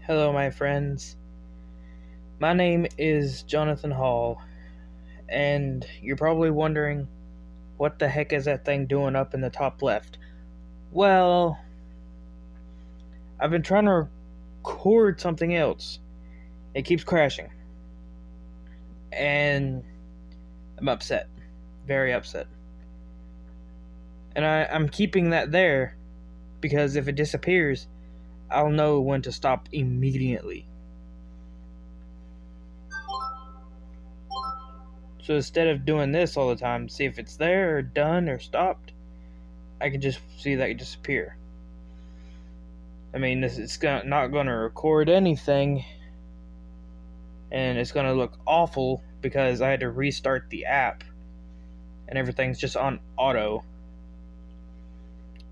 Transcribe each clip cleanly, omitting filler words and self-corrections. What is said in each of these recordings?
Hello, my friends. My name is Jonathan Hall, and you're probably wondering, what the heck is that thing doing up in the top left? Well, I've been trying to record something else. It keeps crashing. And I'm upset. Very upset. And I'm keeping that there because if it disappears, I'll know when to stop immediately. So instead of doing this all the time, see if it's there or done or stopped, I can just see that disappear. I mean, it's not going to record anything, and it's going to look awful because I had to restart the app, and everything's just on auto.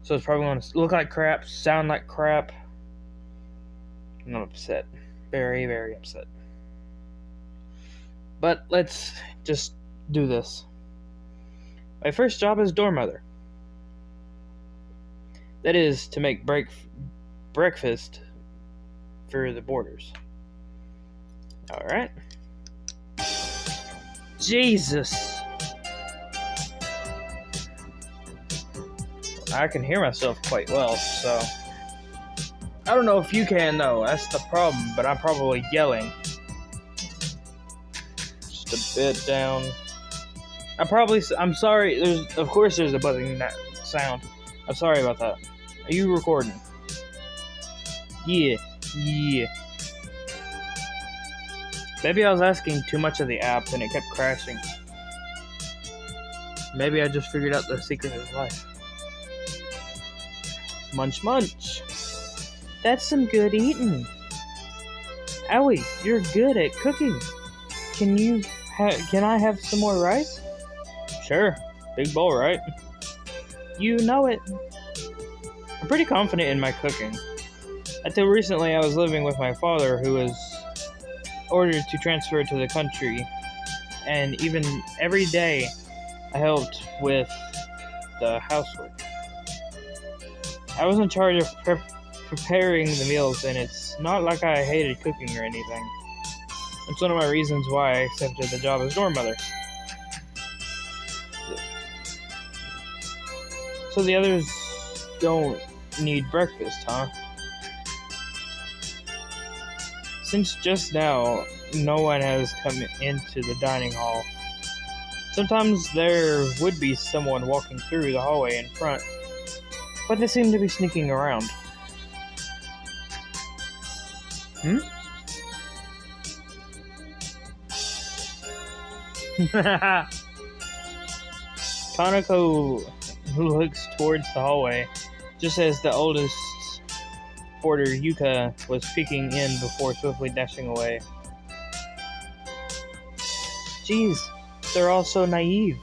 So it's probably going to look like crap, sound like crap. I'm upset. Very, very upset. But let's just do this. My first job is door mother. That is to make breakfast for the boarders. Alright. Jesus! I can hear myself quite well, so I don't know if you can though. That's the problem, but I'm probably yelling. Just a bit down. I'm sorry. Of course there's a buzzing sound. I'm sorry about that. Are you recording? Yeah. Maybe I was asking too much of the app and it kept crashing. Maybe I just figured out the secret of life. Munch munch. That's some good eating. Owie, you're good at cooking. Can I have some more rice? Sure. Big bowl, right? You know it. I'm pretty confident in my cooking. Until recently, I was living with my father, who was ordered to transfer to the country, and even every day, I helped with the housework. I was in charge of preparing the meals, and it's not like I hated cooking or anything. It's one of my reasons why I accepted the job as door mother. So the others don't need breakfast, huh? Since just now, no one has come into the dining hall. Sometimes there would be someone walking through the hallway in front, but they seem to be sneaking around. Kanako looks towards the hallway, just as the oldest boarder, Yuka, was peeking in before swiftly dashing away. Jeez, they're all so naive.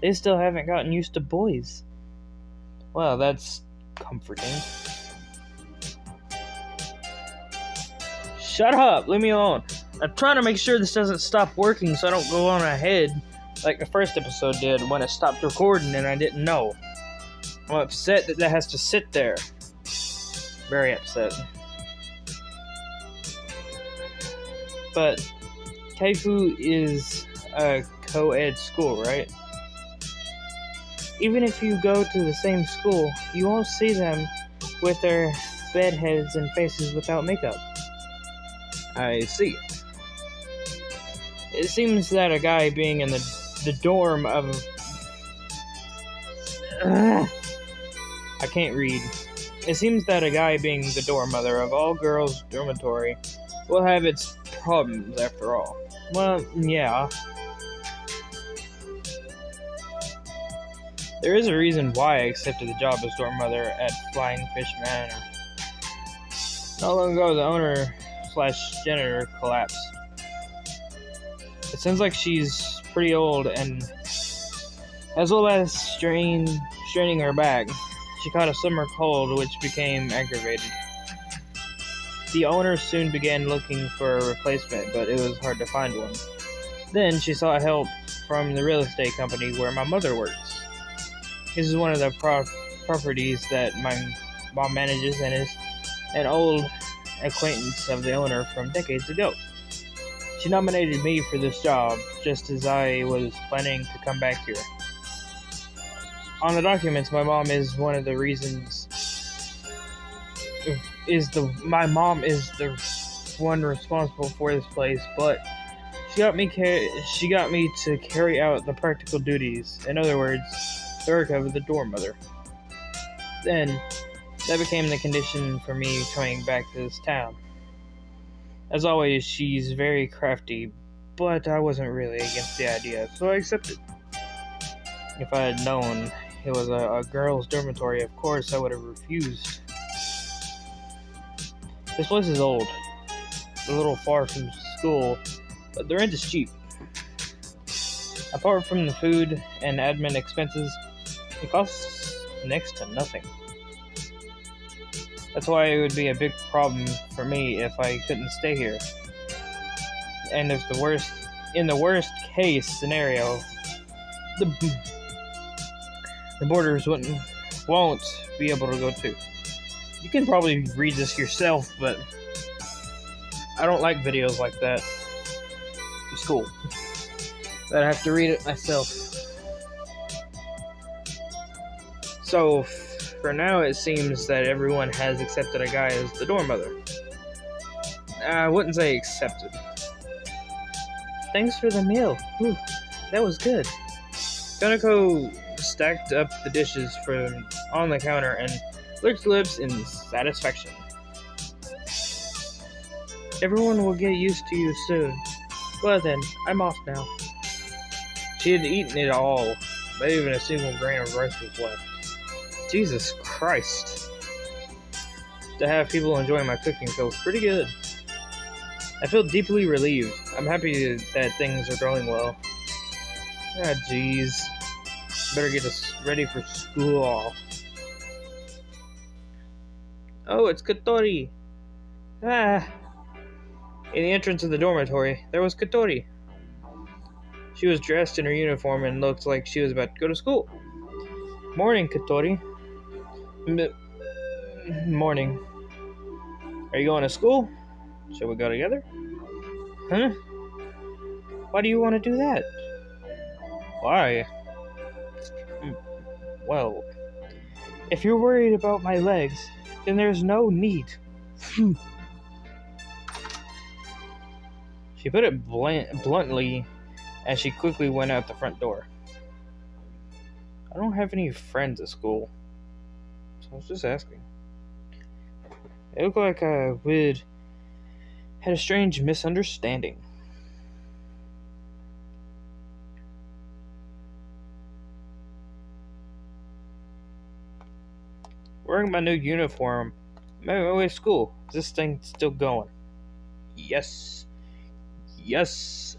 They still haven't gotten used to boys. Well, that's comforting. Shut up! Leave me alone. I'm trying to make sure this doesn't stop working so I don't go on ahead like the first episode did when it stopped recording and I didn't know. I'm upset that has to sit there. Very upset. But Kaifu is a co-ed school, right? Even if you go to the same school, you won't see them with their bedheads and faces without makeup. I see. It seems that a guy being in the dorm of... I can't read. It seems that a guy being the dorm mother of all girls' dormitory will have its problems after all. Well, yeah. There is a reason why I accepted the job as dorm mother at Flying Fish Manor. Not long ago, the owner/janitor collapsed. It sounds like she's pretty old, and as well as straining her back, she caught a summer cold which became aggravated. The owner soon began looking for a replacement, but it was hard to find one. Then she sought help from the real estate company where my mother works. This is one of the properties that my mom manages and is an old acquaintance of the owner from decades ago. She nominated me for this job just as I was planning to come back here. On the documents, my mom is one of the reasons. My mom is the one responsible for this place, but she got me to carry out the practical duties. In other words, the work of the dorm mother. Then, that became the condition for me coming back to this town. As always, she's very crafty, but I wasn't really against the idea, so I accepted. If I had known it was a girls' dormitory, of course I would have refused. This place is old, a little far from school, but the rent is cheap. Apart from the food and admin expenses, it costs next to nothing. That's why it would be a big problem for me if I couldn't stay here. And in the worst case scenario, the boarders won't be able to go too. You can probably read this yourself, but I don't like videos like that. It's cool. But I have to read it myself. So, for now, it seems that everyone has accepted a guy as the dorm mother. I wouldn't say accepted. Thanks for the meal. Ooh, that was good. Kanako stacked up the dishes on the counter and licked lips in satisfaction. Everyone will get used to you soon. Well then, I'm off now. She had eaten it all, not even a single grain of rice was left. Jesus Christ. To have people enjoy my cooking feels pretty good. I feel deeply relieved. I'm happy that things are going well. Ah, jeez. Better get us ready for school. Oh, it's Katori. Ah. In the entrance of the dormitory, there was Katori. She was dressed in her uniform and looked like she was about to go to school. Morning, Katori. Morning. Are you going to school? Shall we go together? Huh? Why do you want to do that? Why? Well, if you're worried about my legs, then there's no need. She put it bluntly as she quickly went out the front door. I don't have any friends at school, so I was just asking. It looked like we'd had a strange misunderstanding. Wearing my new uniform, I'm on my way to school. Is this thing still going? Yes. Yes.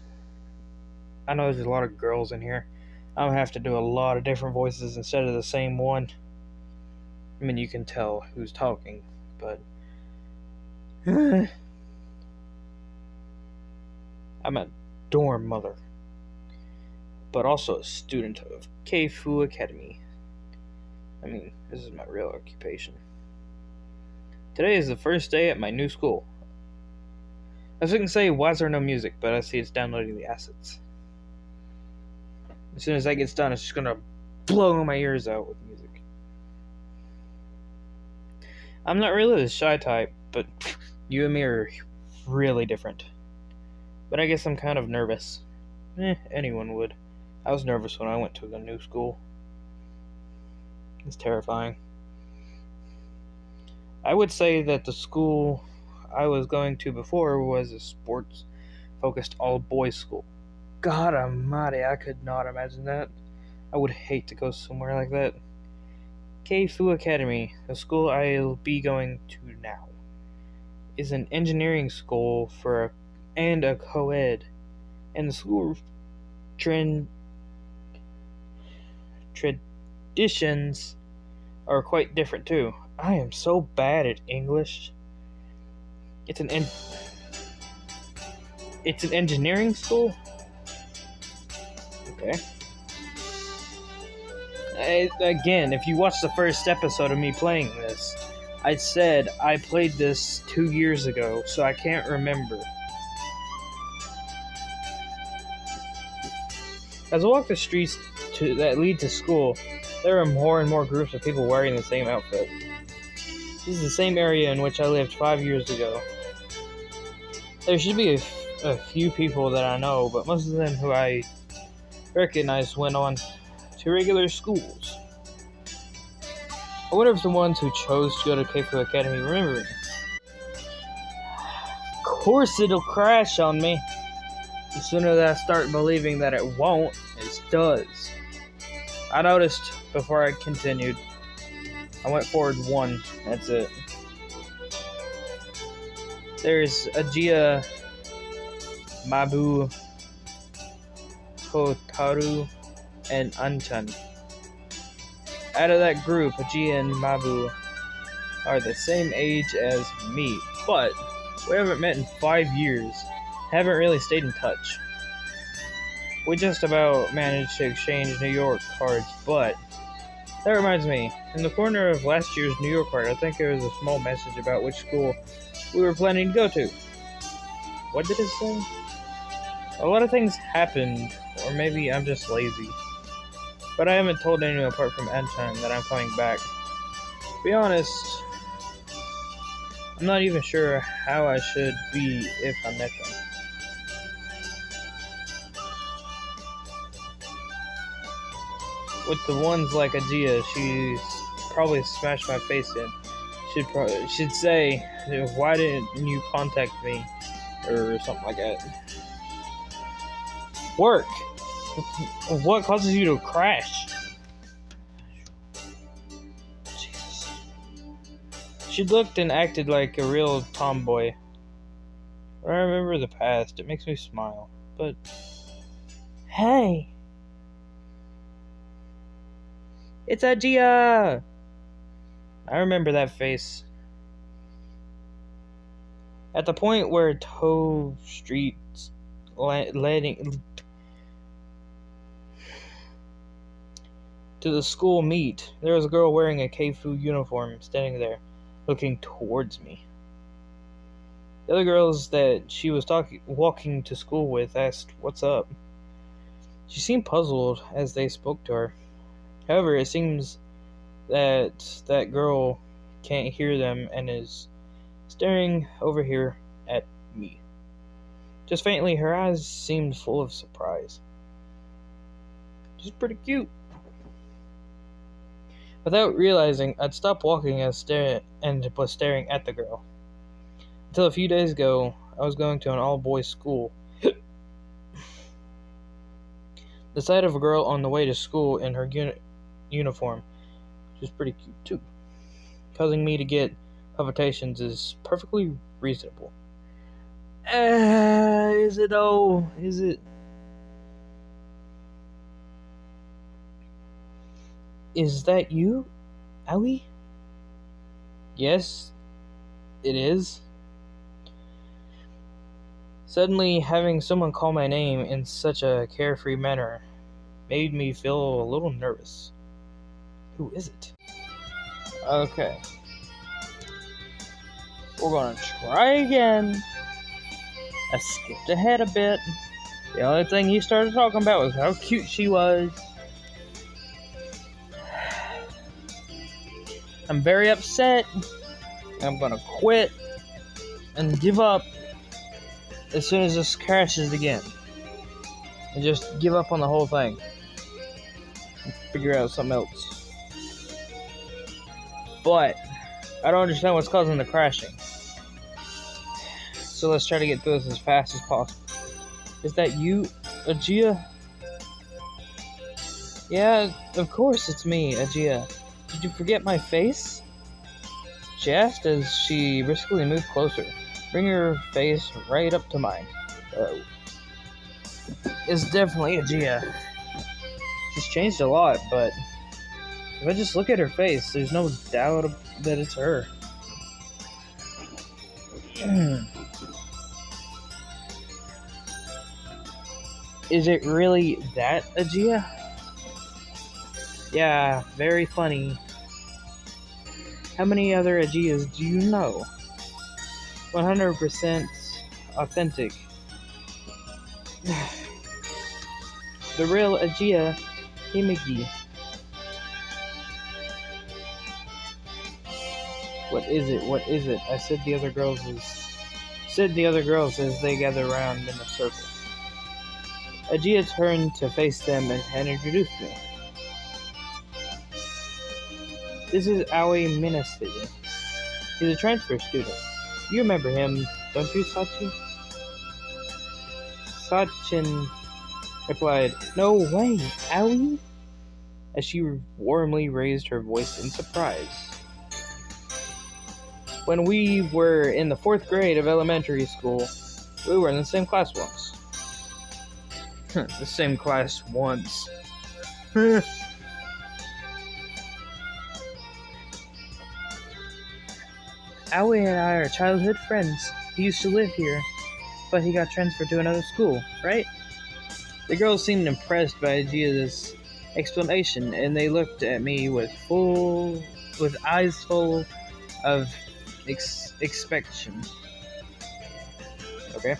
I know there's a lot of girls in here. I'm gonna have to do a lot of different voices instead of the same one. I mean, you can tell who's talking, but I'm a dorm mother, but also a student of Keifu Academy. I mean, this is my real occupation. Today is the first day at my new school. I was going to say, why is there no music? But I see it's downloading the assets. As soon as that gets done, it's just going to blow my ears out with music. I'm not really the shy type, but you and me are really different. But I guess I'm kind of nervous. Anyone would. I was nervous when I went to the new school. It's terrifying. I would say that the school I was going to before was a sports-focused all-boys school. God almighty, I could not imagine that. I would hate to go somewhere like that. Keifu Academy, the school I'll be going to now, is an engineering school and a co-ed, and the school traditions are quite different too. I am so bad at English. It's an engineering school? Okay. Again, if you watch the first episode of me playing this, I said I played this 2 years ago, so I can't remember. As I walked the streets that lead to school, there are more and more groups of people wearing the same outfit. This is the same area in which I lived 5 years ago. There should be a few people that I know, but most of them who I recognize went on to regular schools. I wonder if the ones who chose to go to Keifu Academy remember me. Of course it'll crash on me. The sooner that I start believing that it won't, it does. I noticed before I continued. I went forward 1, that's it. There's Ajiya, Mabu, Kotaru, and Anchan. Out of that group, Ajiya and Mabu are the same age as me, but we haven't met in 5 years. Haven't really stayed in touch. We just about managed to exchange New York cards, but that reminds me, in the corner of last year's New York card, I think there was a small message about which school we were planning to go to. What did it say? A lot of things happened, or maybe I'm just lazy. But I haven't told anyone apart from Anchan that I'm coming back. To be honest, I'm not even sure how I should be if I met them. With the ones like Ajiya, she's probably smashed my face in. She'd say, "Why didn't you contact me?" or something like that. Work. What causes you to crash? Jesus. She looked and acted like a real tomboy. When I remember the past, it makes me smile. But hey. It's Ajiya! I remember that face. At the point where Toe Street leading to the school meet, there was a girl wearing a Keifu uniform standing there, looking towards me. The other girls that she was walking to school with asked, "What's up?" She seemed puzzled as they spoke to her. However, it seems that girl can't hear them and is staring over here at me. Just faintly, her eyes seemed full of surprise. She's pretty cute. Without realizing, I'd stopped walking and was staring at the girl. Until a few days ago, I was going to an all-boys school. The sight of a girl on the way to school in her uniform, which is pretty cute too, causing me to get palpitations is perfectly reasonable. Is it though? Is it? Is that you, Aoi? Yes, it is. Suddenly, having someone call my name in such a carefree manner made me feel a little nervous. Who is it? Okay. We're gonna try again. I skipped ahead a bit. The only thing he started talking about was how cute she was. I'm very upset. I'm gonna quit and give up as soon as this crashes again. And just give up on the whole thing. And figure out something else. But I don't understand what's causing the crashing. So let's try to get through this as fast as possible. Is that you, Ajiya? Yeah, of course it's me, Ajiya. Did you forget my face? She asked as she briskly moved closer, bringing her face right up to mine. It's definitely Ajiya. She's changed a lot, but if I just look at her face, there's no doubt that it's her. Is it really that Ajiya? Yeah, very funny. How many other Aegeas do you know? 100% authentic. The real Aegea Himigi. What is it? What is it? I said the other girls as they gather around in a circle. Aegea turned to face them and introduced me. This is Aoi Minase. He's a transfer student. You remember him, don't you, Sachi? Sachin replied, "No way, Aoi?" As she warmly raised her voice in surprise. When we were in the 4th grade of elementary school, we were in the same class once. The same class once. Aoi and I are childhood friends. He used to live here, but he got transferred to another school, right? The girls seemed impressed by Aegea's explanation, and they looked at me with eyes full of expectation. Okay.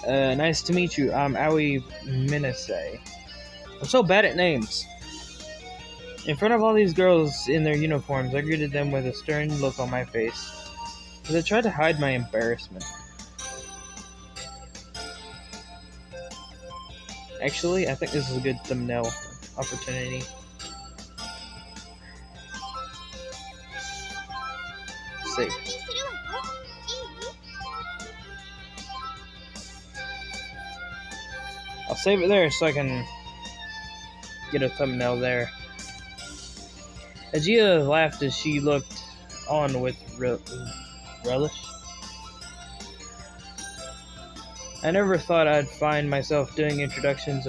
Nice to meet you. I'm Aoi Minase. I'm so bad at names. In front of all these girls in their uniforms, I greeted them with a stern look on my face, as I tried to hide my embarrassment. Actually, I think this is a good thumbnail opportunity. Save. I'll save it there so I can get a thumbnail there. Aegea laughed as she looked on with relish. I never thought I'd find myself doing introductions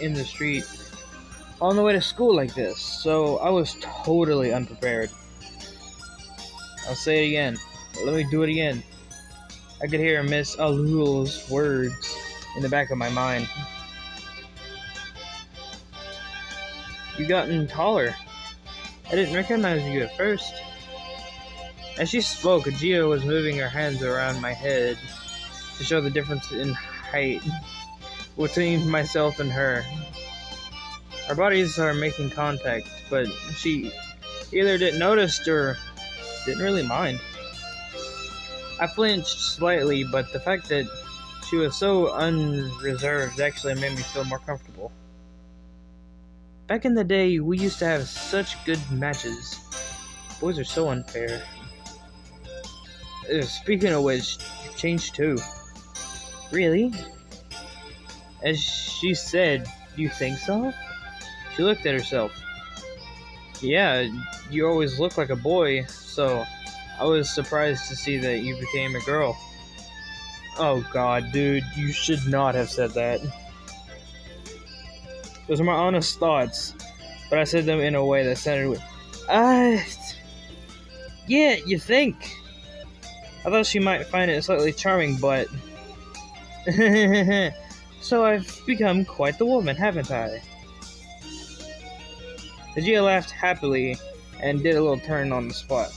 in the street on the way to school like this, so I was totally unprepared. I'll say it again. Let me do it again. I could hear Miss Alul's words in the back of my mind. You've gotten taller. I didn't recognize you at first. As she spoke, Aegea was moving her hands around my head to show the difference in height between myself and her. Our bodies are making contact, but she either didn't notice or didn't really mind. I flinched slightly, but the fact that she was so unreserved actually made me feel more comfortable. Back in the day, we used to have such good matches. Boys are so unfair. Speaking of which, you've changed too. Really? As she said, "Do you think so?" She looked at herself. Yeah, you always look like a boy, so I was surprised to see that you became a girl. Oh god, dude, you should not have said that. Those are my honest thoughts, but I said them in a way that sounded weird. Yeah, you think? I thought she might find it slightly charming, but... So I've become quite the woman, haven't I? Aegea laughed happily and did a little turn on the spot.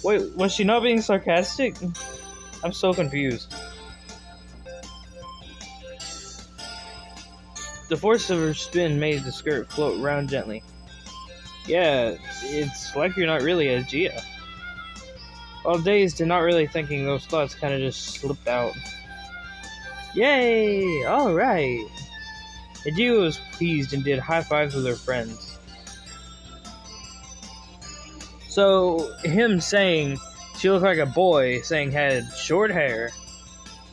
Wait, was she not being sarcastic? I'm so confused. The force of her spin made the skirt float round gently. Yeah, it's like you're not really Aegea. While dazed and not really thinking, those thoughts kind of just slipped out. Yay! Alright! Aegea was pleased and did high fives with her friends. So, him saying she looked like a boy, saying had short hair,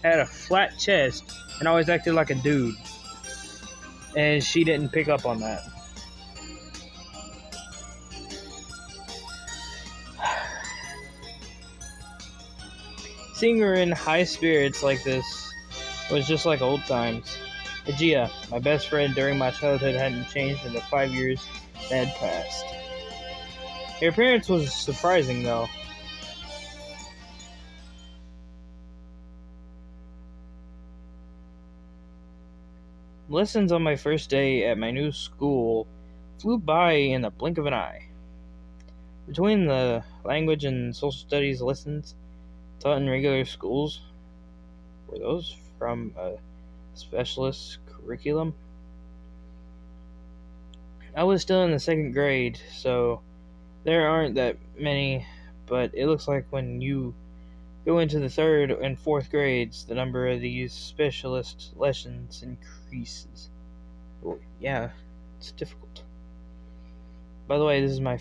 had a flat chest, and always acted like a dude. And she didn't pick up on that. Seeing her in high spirits like this was just like old times. Aegea, my best friend during my childhood, hadn't changed in the 5 years that had passed. Her appearance was surprising, though. Lessons on my first day at my new school flew by in the blink of an eye. Between the language and social studies lessons taught in regular schools, were those from a specialist curriculum? I was still in the second grade, so there aren't that many, but it looks like when you go into the third and fourth grades, the number of these specialist lessons increases. Well, yeah, it's difficult. By the way, this is my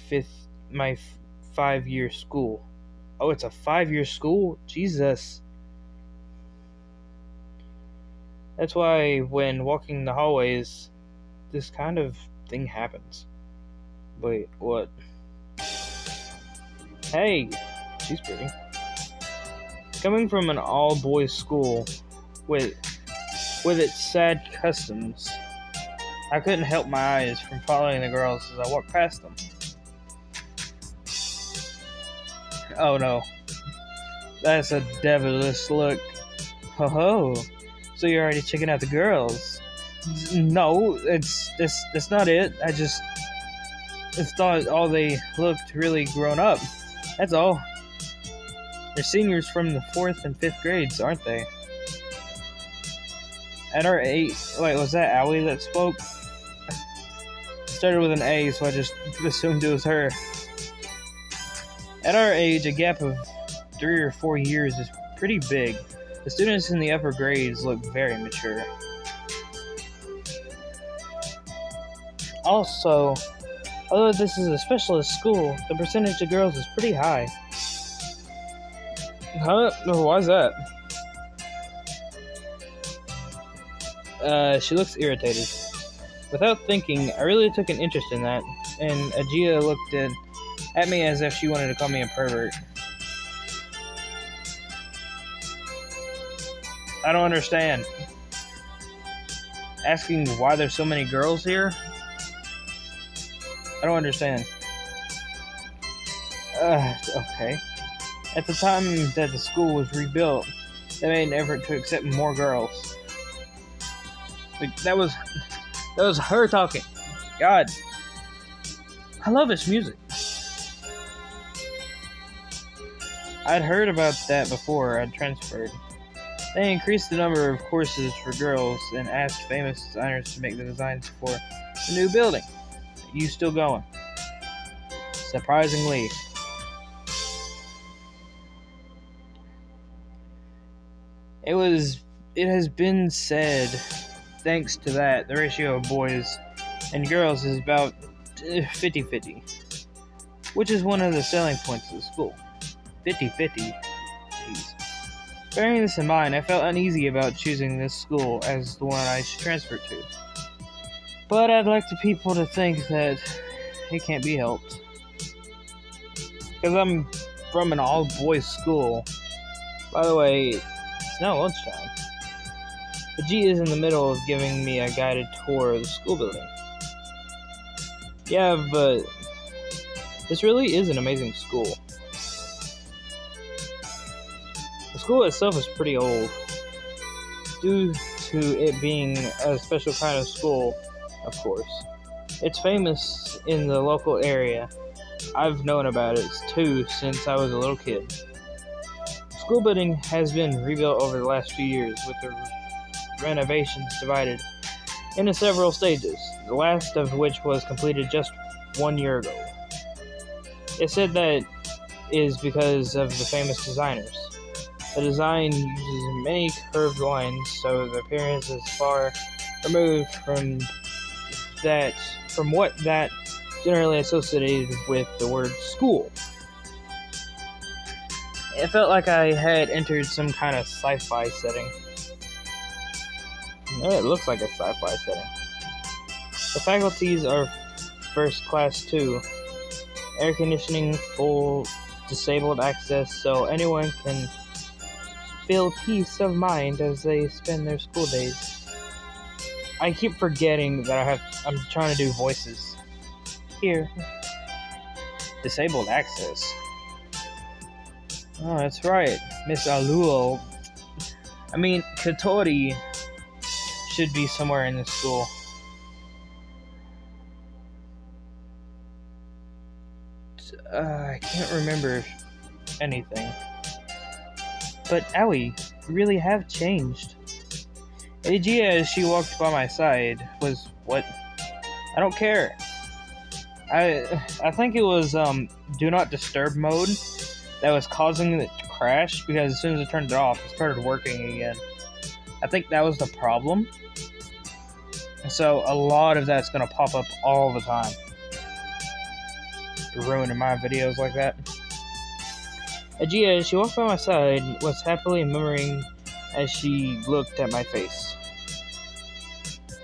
5-year school. Oh, it's a 5-year school? Jesus. That's why when walking the hallways, this kind of thing happens. Wait, what? Hey, she's pretty. Coming from an all-boys school with its sad customs, I couldn't help my eyes from following the girls as I walked past them. Oh no, that's a devilish look. Ho ho, so you're already checking out the girls? No, that's not it. I just thought all they looked really grown up. That's all. They're seniors from the 4th and 5th grades, aren't they? At our age... Wait, was that Allie that spoke? It started with an A, so I just assumed it was her. At our age, a gap of 3 or 4 years is pretty big. The students in the upper grades look very mature. Also, although this is a specialist school, the percentage of girls is pretty high. Huh? Why's that? She looks irritated. Without thinking, I really took an interest in that, and Ajia looked at me as if she wanted to call me a pervert. I don't understand. Asking why there's so many girls here? I don't understand. Okay. At the time that the school was rebuilt, they made an effort to accept more girls. Like, that was her talking. God. I love this music. I'd heard about that before I'd transferred. They increased the number of courses for girls and asked famous designers to make the designs for the new building. Are you still going? Surprisingly. It has been said, thanks to that, the ratio of boys and girls is about 50-50, which is one of the selling points of the school. 50-50. Jeez. Bearing this in mind, I felt uneasy about choosing this school as the one I should transfer to. But I'd like the people to think that it can't be helped. Because I'm from an all-boys school. By the way, it's now lunchtime. The G is in the middle of giving me a guided tour of the school building. Yeah, but this really is an amazing school. The school itself is pretty old. Due to it being a special kind of school, of course. It's famous in the local area. I've known about it too since I was a little kid. The school building has been rebuilt over the last few years, with the renovations divided into several stages, the last of which was completed just 1 year ago. It's said that is because of the famous designers. The design uses many curved lines, so the appearance is far removed from what that generally associated with the word school. It felt like I had entered some kind of sci-fi setting. It looks like a sci-fi setting. The faculties are first class too. Air conditioning, full disabled access, so anyone can feel peace of mind as they spend their school days. I keep forgetting that I'm trying to do voices. Here. Disabled access. Oh, that's right. Miss Alul. Katori should be somewhere in this school. I can't remember anything. But Aoi, you really have changed. AG, as she walked by my side, was what? I don't care. I think it was do not disturb mode that was causing it to crash, because as soon as I turned it off, it started working again. I think that was the problem. And so a lot of that's gonna pop up all the time. You're ruining my videos like that. Agia, as she walked by my side, was happily murmuring as she looked at my face.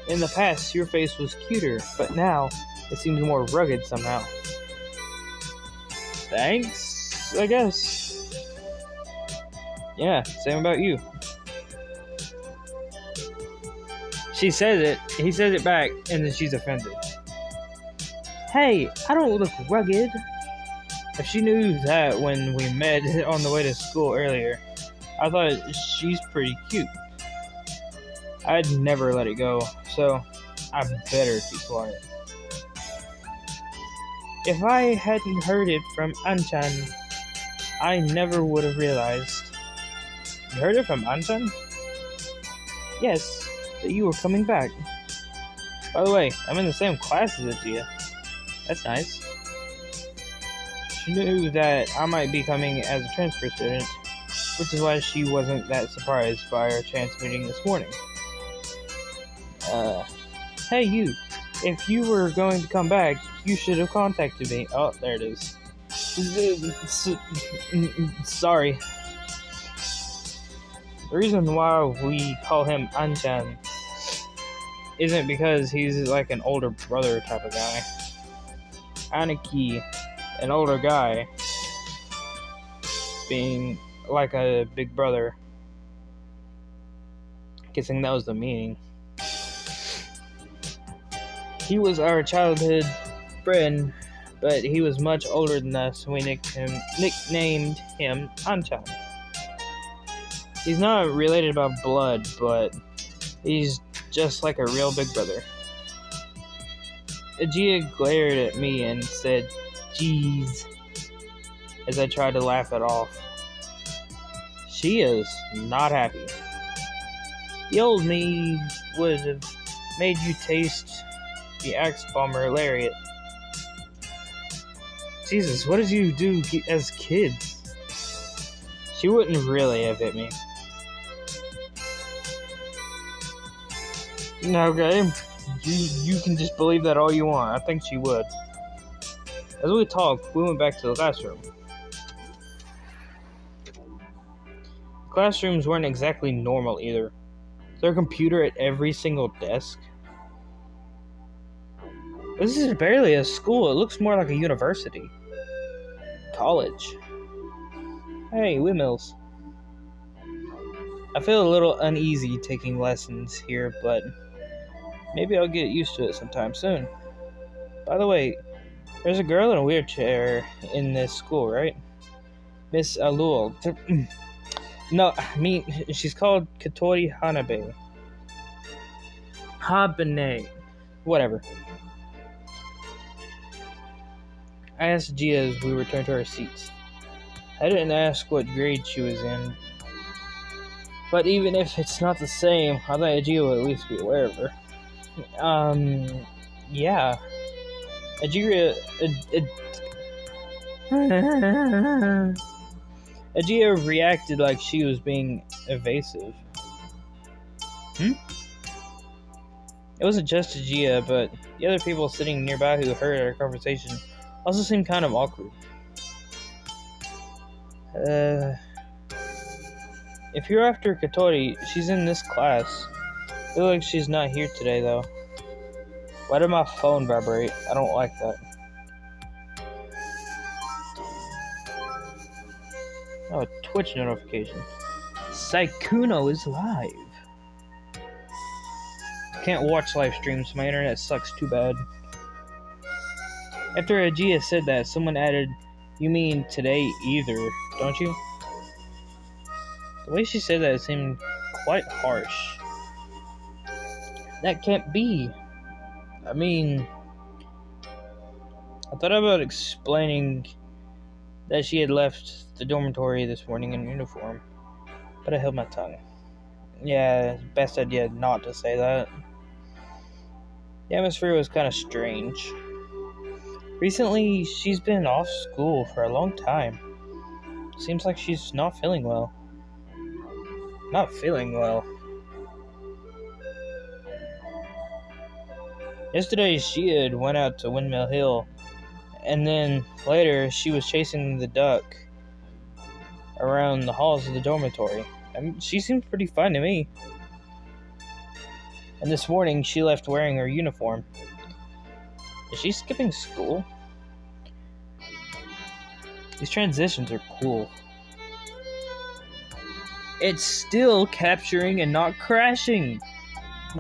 In the past, your face was cuter, but now it seems more rugged somehow. Thanks, I guess. Yeah, same about you. She says it, he says it back, and then she's offended. Hey, I don't look rugged. If she knew that when we met on the way to school earlier, I thought she's pretty cute. I'd never let it go, so I better keep quiet. If I hadn't heard it from Anchan, I never would have realized. You heard it from Anchan? Yes, that you were coming back. By the way, I'm in the same class as Agia. That's nice. She knew that I might be coming as a transfer student, which is why she wasn't that surprised by our chance meeting this morning. Hey you, if you were going to come back, you should have contacted me. Oh, there it is. Sorry. The reason why we call him Anchan isn't because he's like an older brother type of guy. Aniki, an older guy, being like a big brother. Guessing that was the meaning. He was our childhood friend, but he was much older than us, and we nicknamed him Anchan. He's not related by blood, but he's just like a real big brother. Agia glared at me and said, "Jeez," as I tried to laugh it off. She is not happy. The old me would have made you taste the Axe Bomber Lariat. Jesus, what did you do as kids? She wouldn't really have hit me. Okay, you can just believe that all you want. I think she would. As we talked, we went back to the classroom. Classrooms weren't exactly normal either. Is there a computer at every single desk? This is barely a school. It looks more like a university. College. Hey, windmills. I feel a little uneasy taking lessons here, but maybe I'll get used to it sometime soon. By the way, there's a girl in a wheelchair in this school, right? Miss Alul. No, I mean, she's called Katori Hanabe. Habane. Whatever. I asked Gia as we returned to our seats. I didn't ask what grade she was in. But even if it's not the same, I thought Gia would at least be aware of her. Yeah. Agia reacted like she was being evasive. It wasn't just Agia, but the other people sitting nearby who heard our conversation also seemed kind of awkward. If you're after Katori, she's in this class. I feel like she's not here today, though. Why did my phone vibrate? I don't like that. Oh, a Twitch notification. Saikuno is live. I can't watch live streams. My internet sucks too bad. After Agia said that, someone added, "You mean today either, don't you?" The way she said that seemed quite harsh. That can't be. I mean, I thought about explaining that she had left the dormitory this morning in uniform, but I held my tongue. Yeah, best idea not to say that. The atmosphere was kind of strange. Recently, she's been off school for a long time. Seems like she's not feeling well. Not feeling well. Yesterday, she had went out to Windmill Hill, and then later she was chasing the duck around the halls of the dormitory. She seemed pretty fine to me. And this morning, she left wearing her uniform. Is she skipping school? These transitions are cool. It's still capturing and not crashing.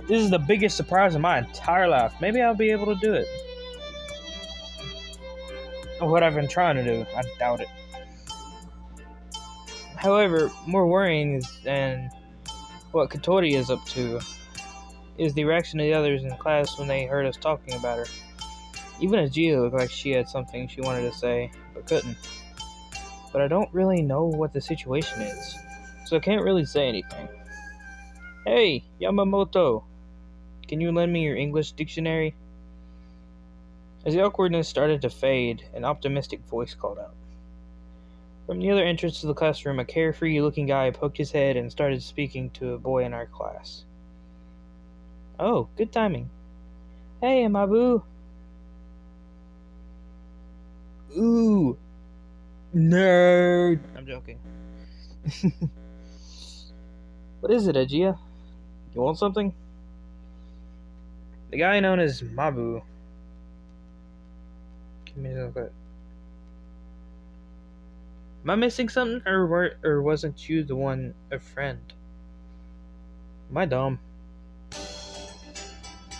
This is the biggest surprise of my entire life. Maybe I'll be able to do it. What I've been trying to do, I doubt it. However, more worrying than what Katori is up to is the reaction of the others in class when they heard us talking about her. Even Agia looked like she had something she wanted to say, but couldn't. But I don't really know what the situation is, so I can't really say anything. Hey, Yamamoto, can you lend me your English dictionary? As the awkwardness started to fade, an optimistic voice called out. From the other entrance to the classroom, a carefree-looking guy poked his head and started speaking to a boy in our class. Oh, good timing. Hey, Mabu. Ooh, nerd. I'm joking. What is it, Agia? You want something? The guy known as Mabu. Give me a look. Am I missing something, or wasn't you the one a friend? Am I dumb?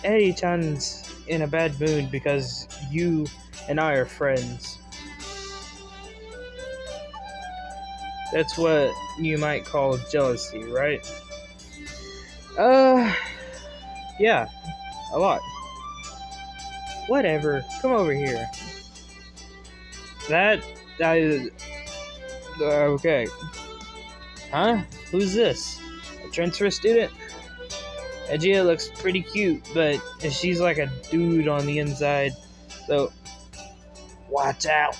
Eddie-chan's in a bad mood because you and I are friends. That's what you might call jealousy, right? Yeah, a lot. Whatever, come over here. Okay. Huh? Who's this? A transfer student? Agia looks pretty cute, but she's like a dude on the inside, so watch out.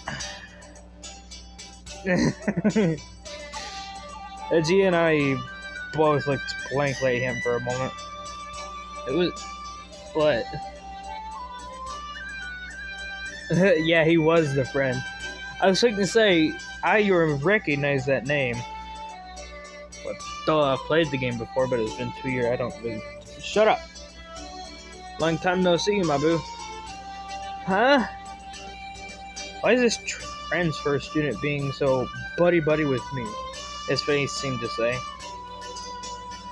Agia and I both looked blankly at him for a moment. It was... what? Yeah, he was the friend. I was thinking to say, I recognize that name. But though I've played the game before, but it's been 2 years, I don't really... Shut up! Long time no see, Mabu. Huh? Why is this transfer student being so buddy-buddy with me? His face seemed to say.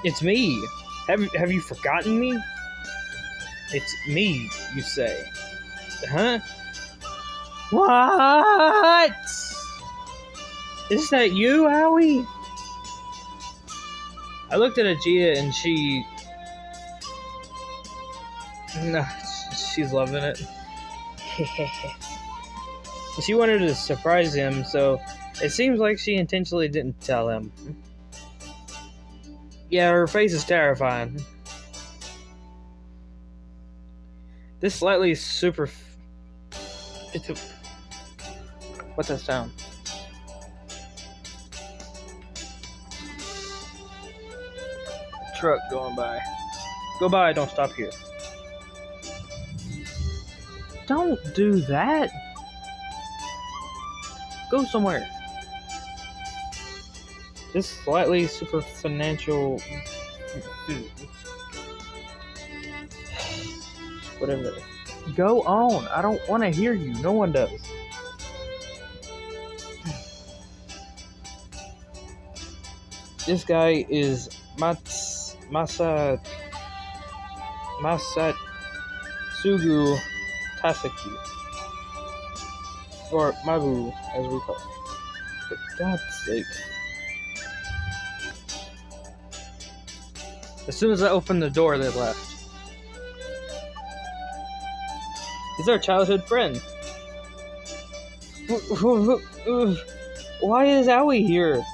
It's me! Have you forgotten me? It's me, you say. Huh? What? Is that you, Aoi? I looked at Agia and she... No, she's loving it. She wanted to surprise him, so it seems like she intentionally didn't tell him. Yeah, her face is terrifying. This slightly super... What's that sound? Truck going by. Go by, don't stop here. Don't do that. Go somewhere. This slightly super financial... Whatever. Go on. I don't want to hear you. No one does. This guy is Masatsugu Tasaki. Or Mabu, as we call him. For God's sake. As soon as I opened the door, they left. He's our childhood friend. Why is Aoi here?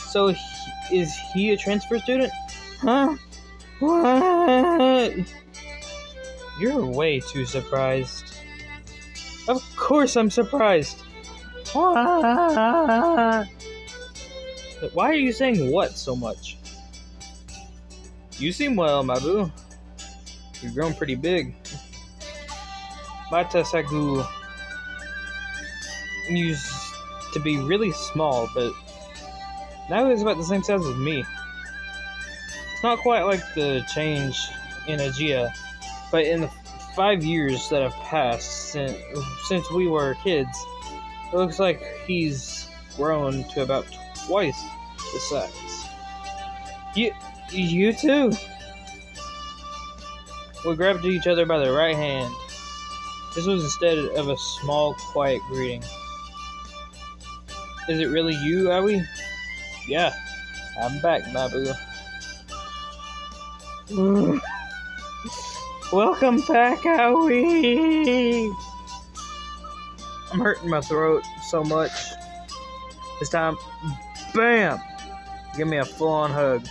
So, is he a transfer student? Huh? What? You're way too surprised. Of course I'm surprised. Why are you saying what so much? You seem well, Mabu. You've grown pretty big. Matasaku used to be really small, but now he's about the same size as me. It's not quite like the change in Aegea, but in the 5 years that have passed since we were kids, it looks like he's grown to about twice the size. You too? We grabbed each other by the right hand. This was instead of a small, quiet greeting. Is it really you, Aoi? Yeah, I'm back, Mabu. Welcome back, Aoi! I'm hurting my throat so much. This time, BAM! Give me a full-on hug.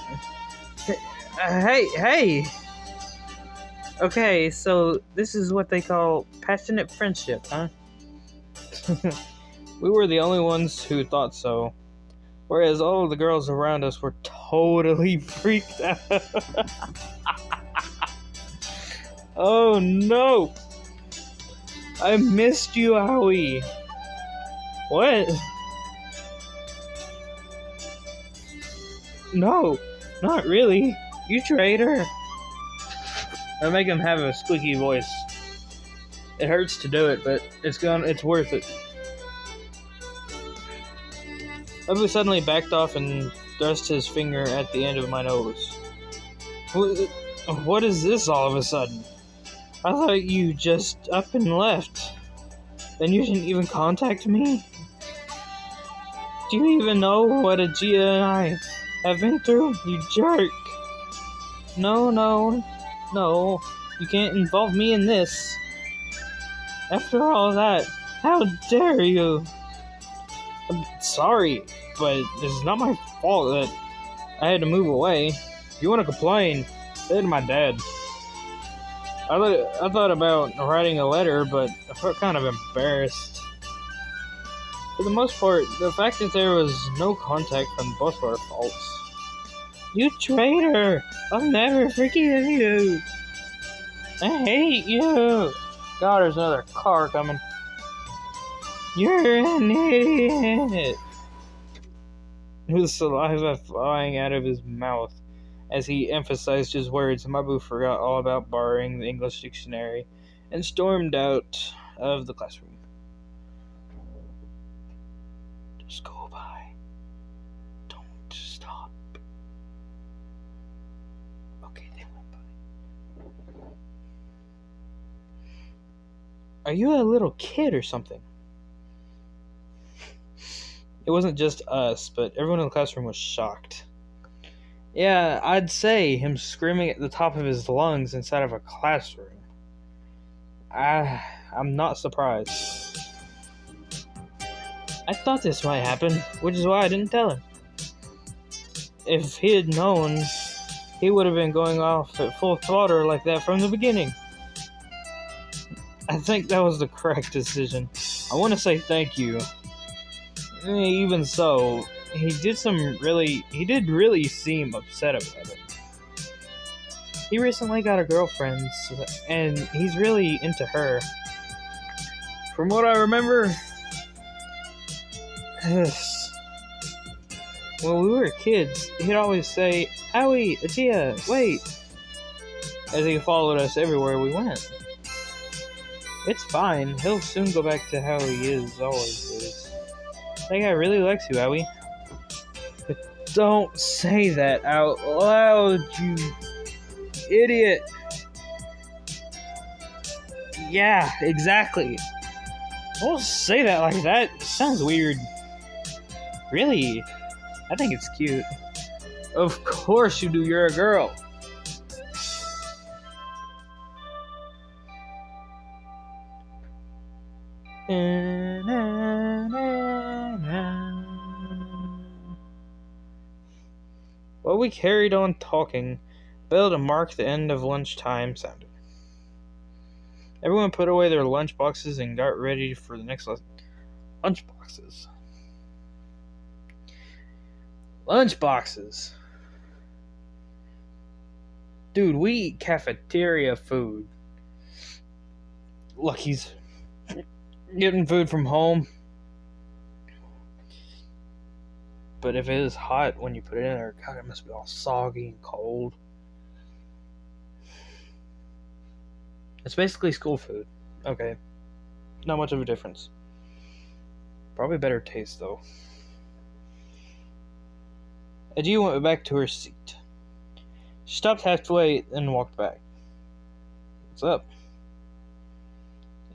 Hey! Okay, so this is what they call passionate friendship, huh? We were the only ones who thought so. Whereas all of the girls around us were totally freaked out. Oh no! I missed you, Aoi. What? No, not really. You traitor. I make him have a squeaky voice. It hurts to do it, but it's worth it. Abu suddenly backed off and thrust his finger at the end of my nose. What is this all of a sudden? I thought you just up and left. Then you didn't even contact me? Do you even know what Aegea and I have been through, you jerk? No, you can't involve me in this. After all that, how dare you? I'm sorry, but this is not my fault that I had to move away. If you want to complain, say it to my dad. I thought about writing a letter, but I felt kind of embarrassed. For the most part, the fact that there was no contact from both our faults. You traitor! I'll never forgive you! I hate you! God, there's another car coming. You're an idiot! With saliva flying out of his mouth. As he emphasized his words, Mabu forgot all about borrowing the English dictionary and stormed out of the classroom. Just go by. Don't stop. Okay, they went by. Are you a little kid or something? It wasn't just us, but everyone in the classroom was shocked. Yeah, I'd say him screaming at the top of his lungs inside of a classroom. I'm not surprised. I thought this might happen, which is why I didn't tell him. If he had known, he would have been going off at full throttle like that from the beginning. I think that was the correct decision. I want to say thank you. Even so, he did really seem upset about it. He recently got a girlfriend, and he's really into her. From what I remember, when we were kids, he'd always say, Aoi, Aegea, wait, as he followed us everywhere we went. It's fine, he'll soon go back to how he always is. That guy really likes you, Aoi. But don't say that out loud, you idiot. Yeah, exactly. Don't say that like that. It sounds weird. Really? I think it's cute. Of course you do, you're a girl. Na, na, na, na. While we carried on talking, bell to mark the end of lunchtime sounded. Everyone put away their lunch boxes and got ready for the next lesson. Lunch boxes. Lunch boxes. Dude, we eat cafeteria food. Lucky's getting food from home. But if it is hot when you put it in there, God, it must be all soggy and cold. It's basically school food. Okay. Not much of a difference. Probably better taste, though. Adia went back to her seat. She stopped halfway and walked back. What's up?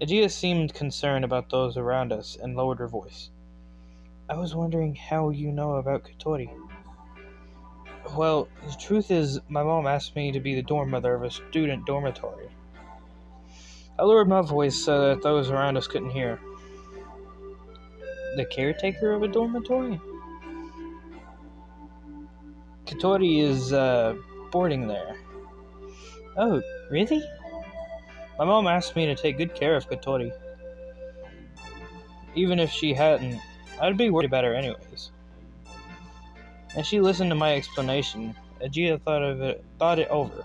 Adia seemed concerned about those around us and lowered her voice. I was wondering how you know about Kotori. Well, the truth is, my mom asked me to be the dorm mother of a student dormitory. I lowered my voice so that those around us couldn't hear. The caretaker of a dormitory? Kotori is, boarding there. Oh, really? My mom asked me to take good care of Kotori. Even if she hadn't, I'd be worried about her anyways. As she listened to my explanation, Adia thought it over.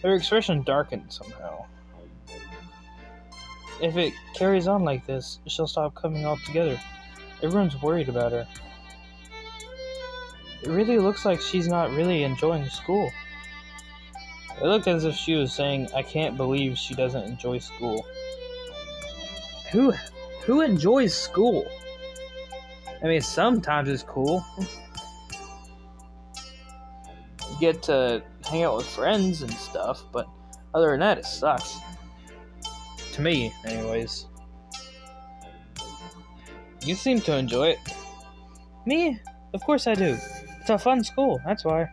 Her expression darkened somehow. If it carries on like this, she'll stop coming altogether. Everyone's worried about her. It really looks like she's not really enjoying school. It looked as if she was saying, I can't believe she doesn't enjoy school. Who enjoys school? I mean, sometimes it's cool. You get to hang out with friends and stuff, but other than that, it sucks. To me, anyways. You seem to enjoy it. Me? Of course I do. It's a fun school, that's why.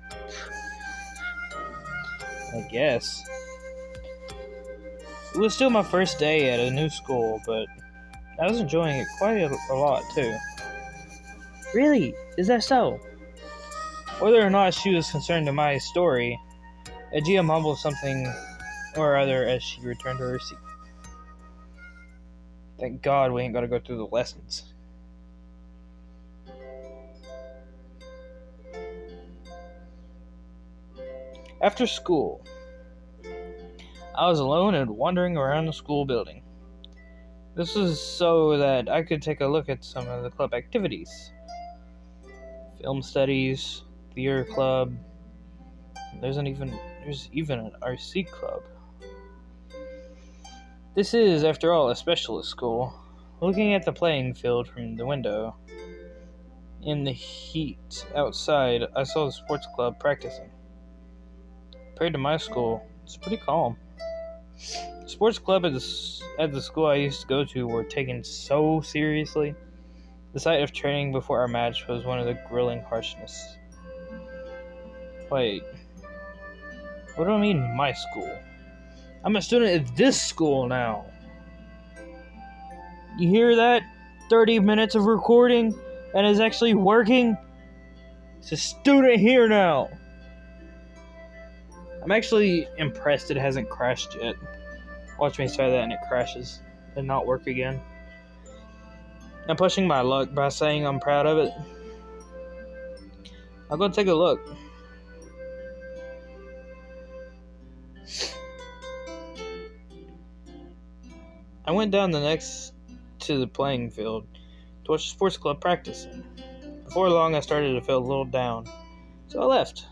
I guess. It was still my first day at a new school, but I was enjoying it quite a lot, too. Really? Is that so? Whether or not she was concerned in my story, Adia mumbled something or other as she returned to her seat. Thank God we ain't gotta go through the lessons. After school, I was alone and wandering around the school building. This was so that I could take a look at some of the club activities. Film studies, theater club. There's even an RC club. This is, after all, a specialist school. Looking at the playing field from the window, in the heat outside, I saw the sports club practicing. Compared to my school, it's pretty calm. The sports club at the school I used to go to were taken so seriously. The sight of training before our match was one of the grilling harshness. Wait, what do I mean, my school? I'm a student at this school now. You hear that? 30 minutes of recording, and it's actually working? It's a student here now. I'm actually impressed it hasn't crashed yet. Watch me try that and it crashes and not work again. I'm pushing my luck by saying I'm proud of it. I'll go take a look. I went down to the playing field to watch the sports club practicing. Before long, I started to feel a little down, so I left.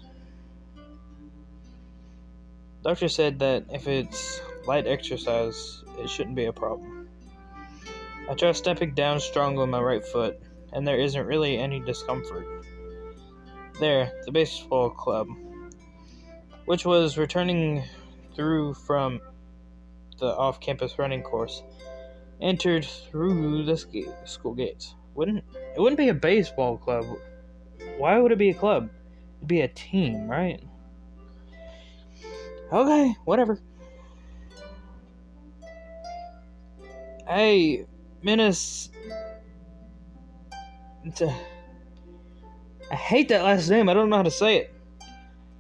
Doctor said that if it's light exercise, it shouldn't be a problem. I tried stepping down strong with my right foot, and there isn't really any discomfort. There, the baseball club, which was returning through from the off-campus running course, entered through the school gates. It wouldn't be a baseball club. Why would it be a club? It'd be a team, right? Okay, whatever. Hey, I hate that last name. I don't know how to say it.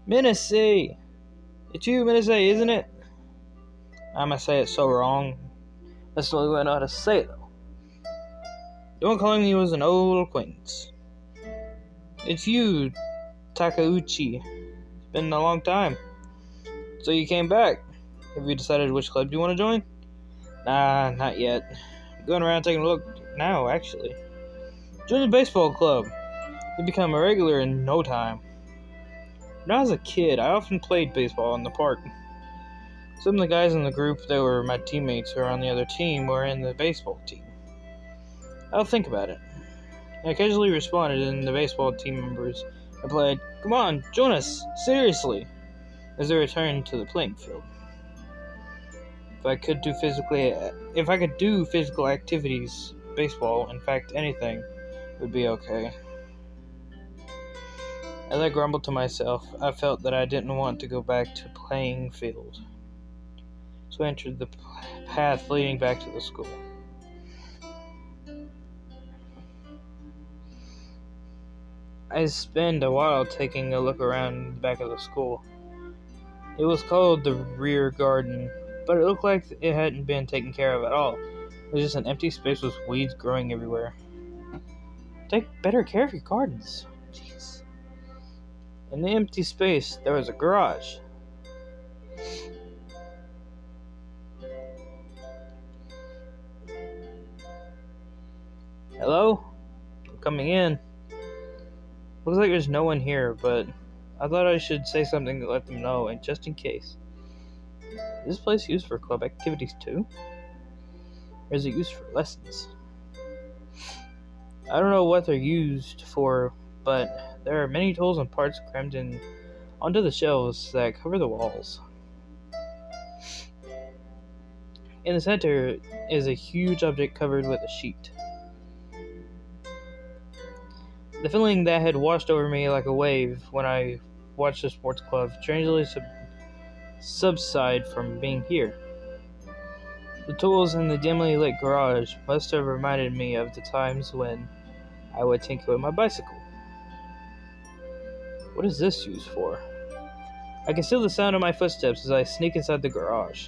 Minnesee. It's you, Minnesee, isn't it? I'm gonna say it so wrong. That's the only way I know how to say it, though. Don't call me was an old acquaintance. It's you, Takeuchi. It's been a long time. So you came back. Have you decided which club you want to join? Nah, not yet. I'm going around taking a look now, actually. Join the baseball club. You'll become a regular in no time. When I was a kid, I often played baseball in the park. Some of the guys in the group that were my teammates or on the other team were in the baseball team. I'll think about it. I casually responded, and the baseball team members replied, "Come on, join us, seriously," as they returned to the playing field. If I could do physical activities, baseball, in fact anything, would be okay. As I grumbled to myself, I felt that I didn't want to go back to playing field. So I entered the path leading back to the school. I spent a while taking a look around the back of the school. It was called the rear garden, but it looked like it hadn't been taken care of at all. It was just an empty space with weeds growing everywhere. Take better care of your gardens. Jeez. In the empty space, there was a garage. Hello? I'm coming in. Looks like there's no one here, but I thought I should say something to let them know, and just in case. Is this place used for club activities too? Or is it used for lessons? I don't know what they're used for, but there are many tools and parts crammed in onto the shelves that cover the walls. In the center is a huge object covered with a sheet. The feeling that had washed over me like a wave when I watched the sports club strangely subside from being here. The tools in the dimly lit garage must have reminded me of the times when I would tinker with my bicycle. What is this used for? I can still the sound of my footsteps as I sneak inside the garage.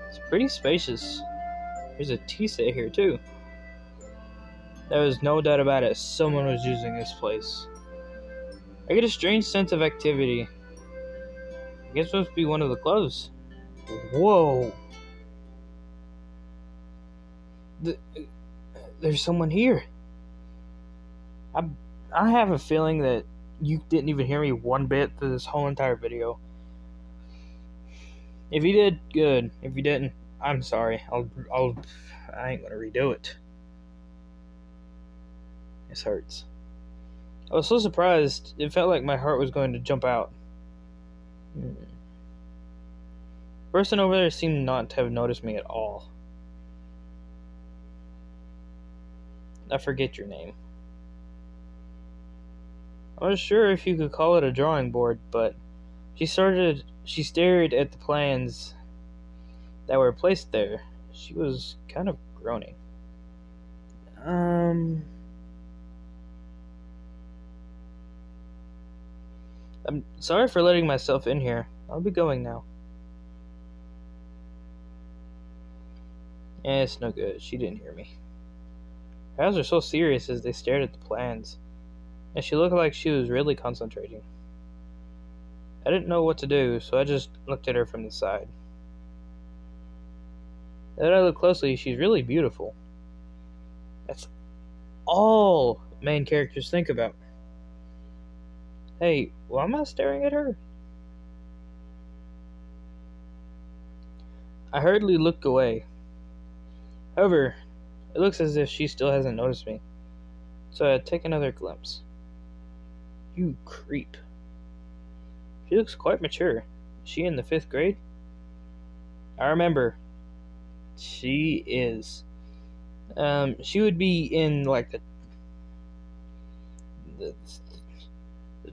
It's pretty spacious. There's a tea set here too. There was no doubt about it, someone was using this place. I get a strange sense of activity. I guess it must be one of the clubs. Whoa! There's someone here. I have a feeling that you didn't even hear me one bit through this whole entire video. If you did, good. If you didn't, I'm sorry. I ain't gonna redo it. This hurts. I was so surprised, it felt like my heart was going to jump out. The person over there seemed not to have noticed me at all. I forget your name. I wasn't sure if you could call it a drawing board, but she stared at the plans that were placed there. She was kind of groaning. I'm sorry for letting myself in here. I'll be going now. It's no good. She didn't hear me. Her eyes were so serious as they stared at the plans, and she looked like she was really concentrating. I didn't know what to do, so I just looked at her from the side. Now that I look closely, she's really beautiful. That's all main characters think about. Hey, why am I staring at her? I hurriedly look away. However, it looks as if she still hasn't noticed me, so I take another glimpse. You creep. She looks quite mature. Is she in the 5th grade? I remember. She is. She would be in like the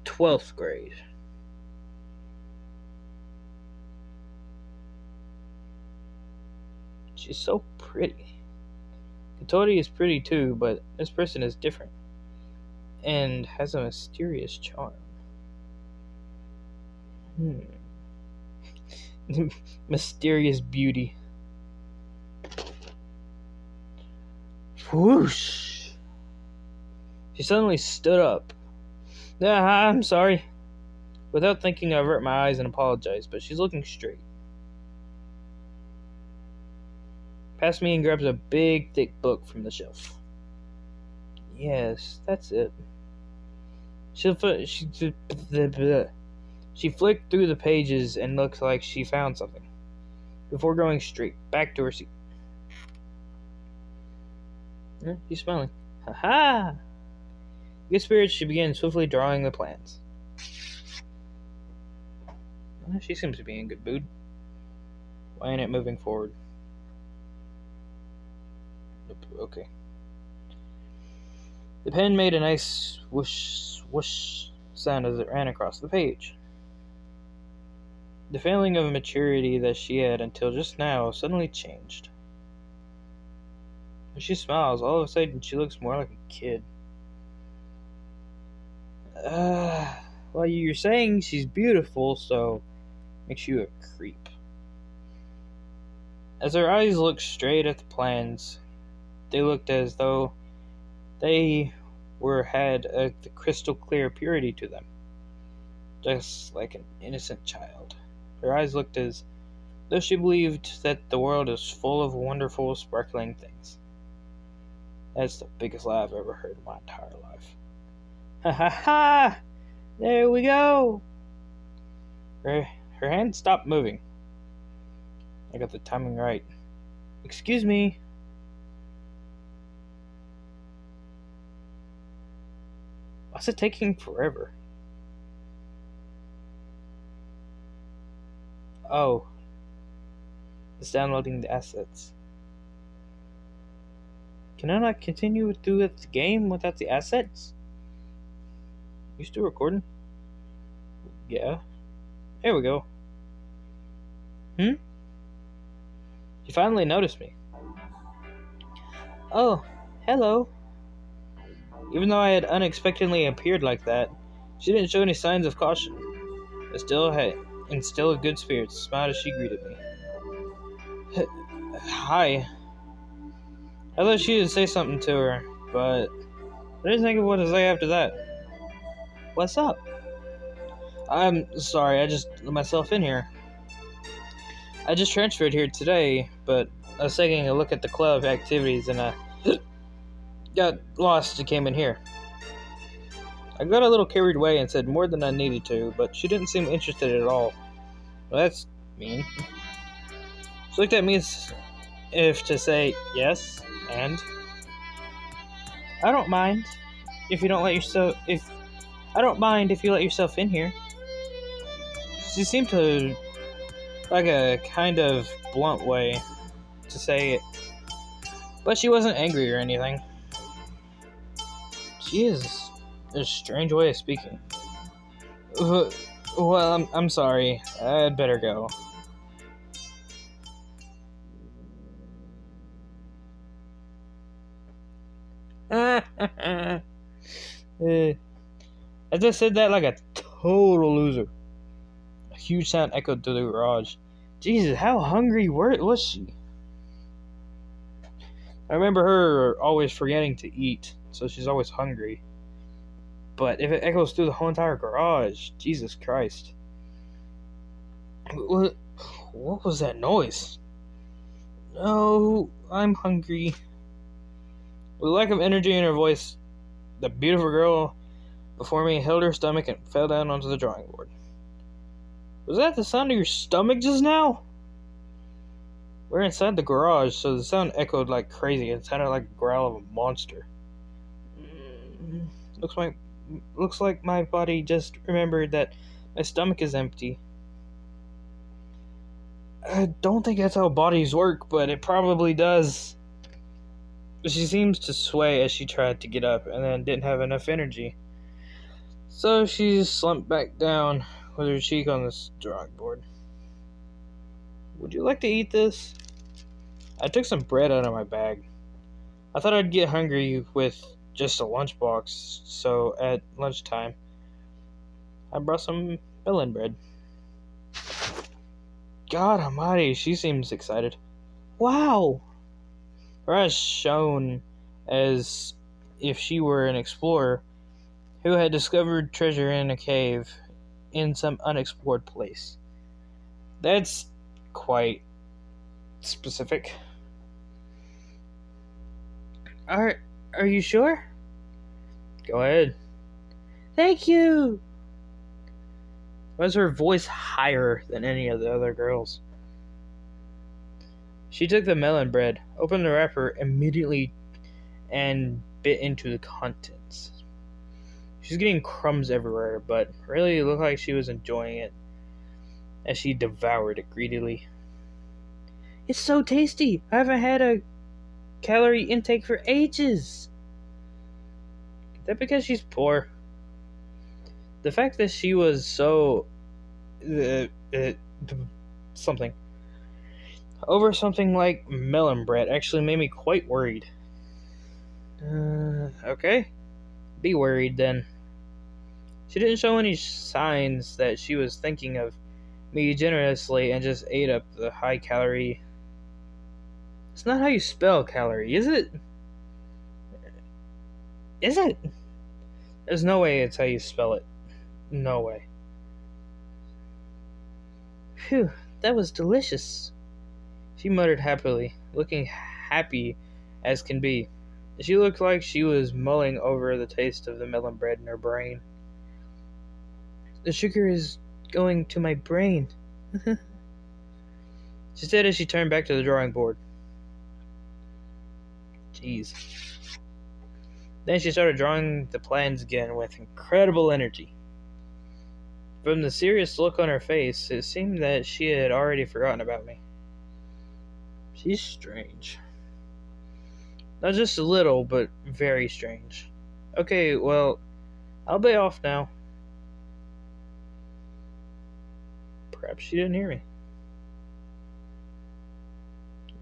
12th grade. She's so pretty. The toady is pretty too, but this person is different and has a mysterious charm. Mysterious beauty. Whoosh! She suddenly stood up. I'm sorry. Without thinking, I avert my eyes and apologize, but she's looking straight. Past me and grabs a big, thick book from the shelf. Yes, that's it. She flicked through the pages and looked like she found something, before going straight back to her seat. She's smiling. Ha ha! Good spirits, she began swiftly drawing the plans. She seems to be in good mood. Why ain't it moving forward? Okay. The pen made a nice whoosh, whoosh sound as it ran across the page. The feeling of maturity that she had until just now suddenly changed. When she smiles, all of a sudden she looks more like a kid. Well, you're saying she's beautiful, so makes you a creep. As her eyes looked straight at the plans, they looked as though they had the crystal clear purity to them, just like an innocent child. Her eyes looked as though she believed that the world is full of wonderful, sparkling things. That's the biggest lie I've ever heard in my entire life. Ha ha ha! There we go! Her hand stopped moving. I got the timing right. Excuse me. Why's it taking forever? Oh. It's downloading the assets. Can I not continue through the game without the assets? You still recording? Yeah. There we go. You finally noticed me. Oh, hello. Even though I had unexpectedly appeared like that, she didn't show any signs of caution. I still had, and still of good spirits, smiled as she greeted me. Hi. I thought she would say something to her, but I didn't think of what to say after that. What's up? I'm sorry, I just let myself in here. I just transferred here today, but I was taking a look at the club activities and I got lost and came in here. I got a little carried away and said more than I needed to, but she didn't seem interested at all. Well, that's mean. She looked at me as if to say yes, and I don't mind if you let yourself in here. She seemed to like a kind of blunt way to say it, but she wasn't angry or anything. She is a strange way of speaking. Well, I'm sorry. I'd better go. I just said that like a total loser. A huge sound echoed through the garage. Jesus, how hungry was she? I remember her always forgetting to eat, so she's always hungry. But if it echoes through the whole entire garage, Jesus Christ. What was that noise? No, I'm hungry. With a lack of energy in her voice, the beautiful girl before me held her stomach and fell down onto the drawing board. Was that the sound of your stomach just now? We're inside the garage, so the sound echoed like crazy. It sounded like the growl of a monster. Looks like my body just remembered that my stomach is empty. I don't think that's how bodies work, but it probably does. She seems to sway as she tried to get up and then didn't have enough energy. So she slumped back down with her cheek on the drawing board. Would you like to eat this? I took some bread out of my bag. I thought I'd get hungry with just a lunchbox, so at lunchtime, I brought some melon bread. God almighty, she seems excited. Wow! Her eyes shone as if she were an explorer who had discovered treasure in a cave in some unexplored place. That's quite specific. Are you sure? Go ahead. Thank you. Was her voice higher than any of the other girls? She took the melon bread, opened the wrapper immediately, and bit into the contents. She was getting crumbs everywhere, but really it looked like she was enjoying it as she devoured it greedily. It's so tasty! I haven't had a calorie intake for ages! Is that because she's poor? The fact that she was so... something. Over something like melon bread actually made me quite worried. Okay. Be worried then. She didn't show any signs that she was thinking of me generously and just ate up the high calorie. It's not how you spell calorie, is it? Is it? There's no way it's how you spell it. No way. Phew, that was delicious. She muttered happily, looking happy as can be. She looked like she was mulling over the taste of the melon bread in her brain. The sugar is going to my brain, she said as she turned back to the drawing board. Jeez. Then she started drawing the plans again with incredible energy. From the serious look on her face, it seemed that she had already forgotten about me. She's strange. Not just a little, but very strange. Okay, well, I'll be off now. Perhaps she didn't hear me.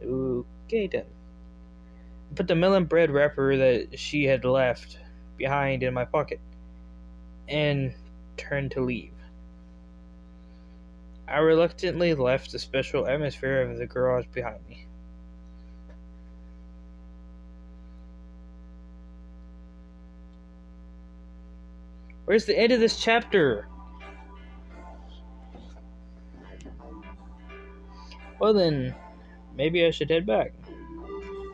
Okay then. I put the melon bread wrapper that she had left behind in my pocket and turned to leave. I reluctantly left the special atmosphere of the garage behind me. Where's the end of this chapter? Well then, maybe I should head back.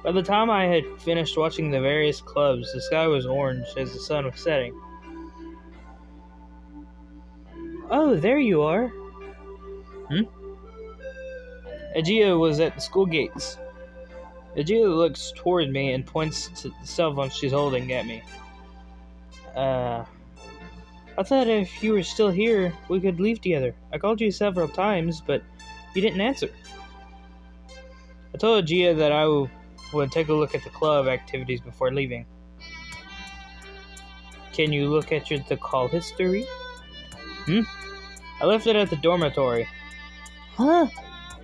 By the time I had finished watching the various clubs, the sky was orange as the sun was setting. Oh, there you are. Agia was at the school gates. Agia looks toward me and points to the cell phone she's holding at me. I thought if you were still here, we could leave together. I called you several times, but you didn't answer. I told Agia that I would take a look at the club activities before leaving. Can you look at the call history? I left it at the dormitory. Huh?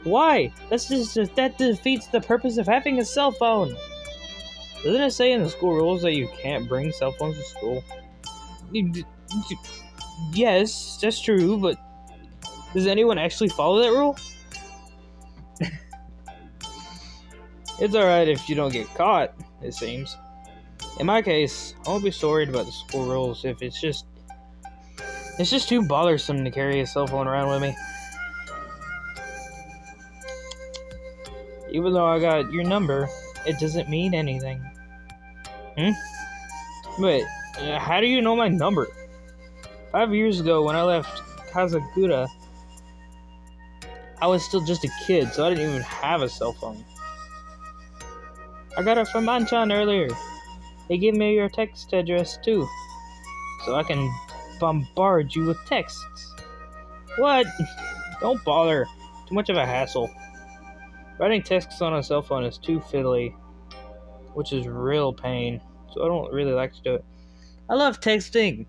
Why? That defeats the purpose of having a cell phone. Doesn't it say in the school rules that you can't bring cell phones to school? Yes, that's true, but does anyone actually follow that rule? It's alright if you don't get caught, it seems. In my case, I won't be so worried about the school rules if it's just too bothersome to carry a cell phone around with me. Even though I got your number, it doesn't mean anything. Wait, how do you know my number? 5 years ago, when I left Kazagura, I was still just a kid, so I didn't even have a cell phone. I got it from Anchan earlier. They gave me your text address too, so I can bombard you with texts. What? Don't bother. Too much of a hassle. Writing texts on a cell phone is too fiddly, which is real pain, so I don't really like to do it. I love texting.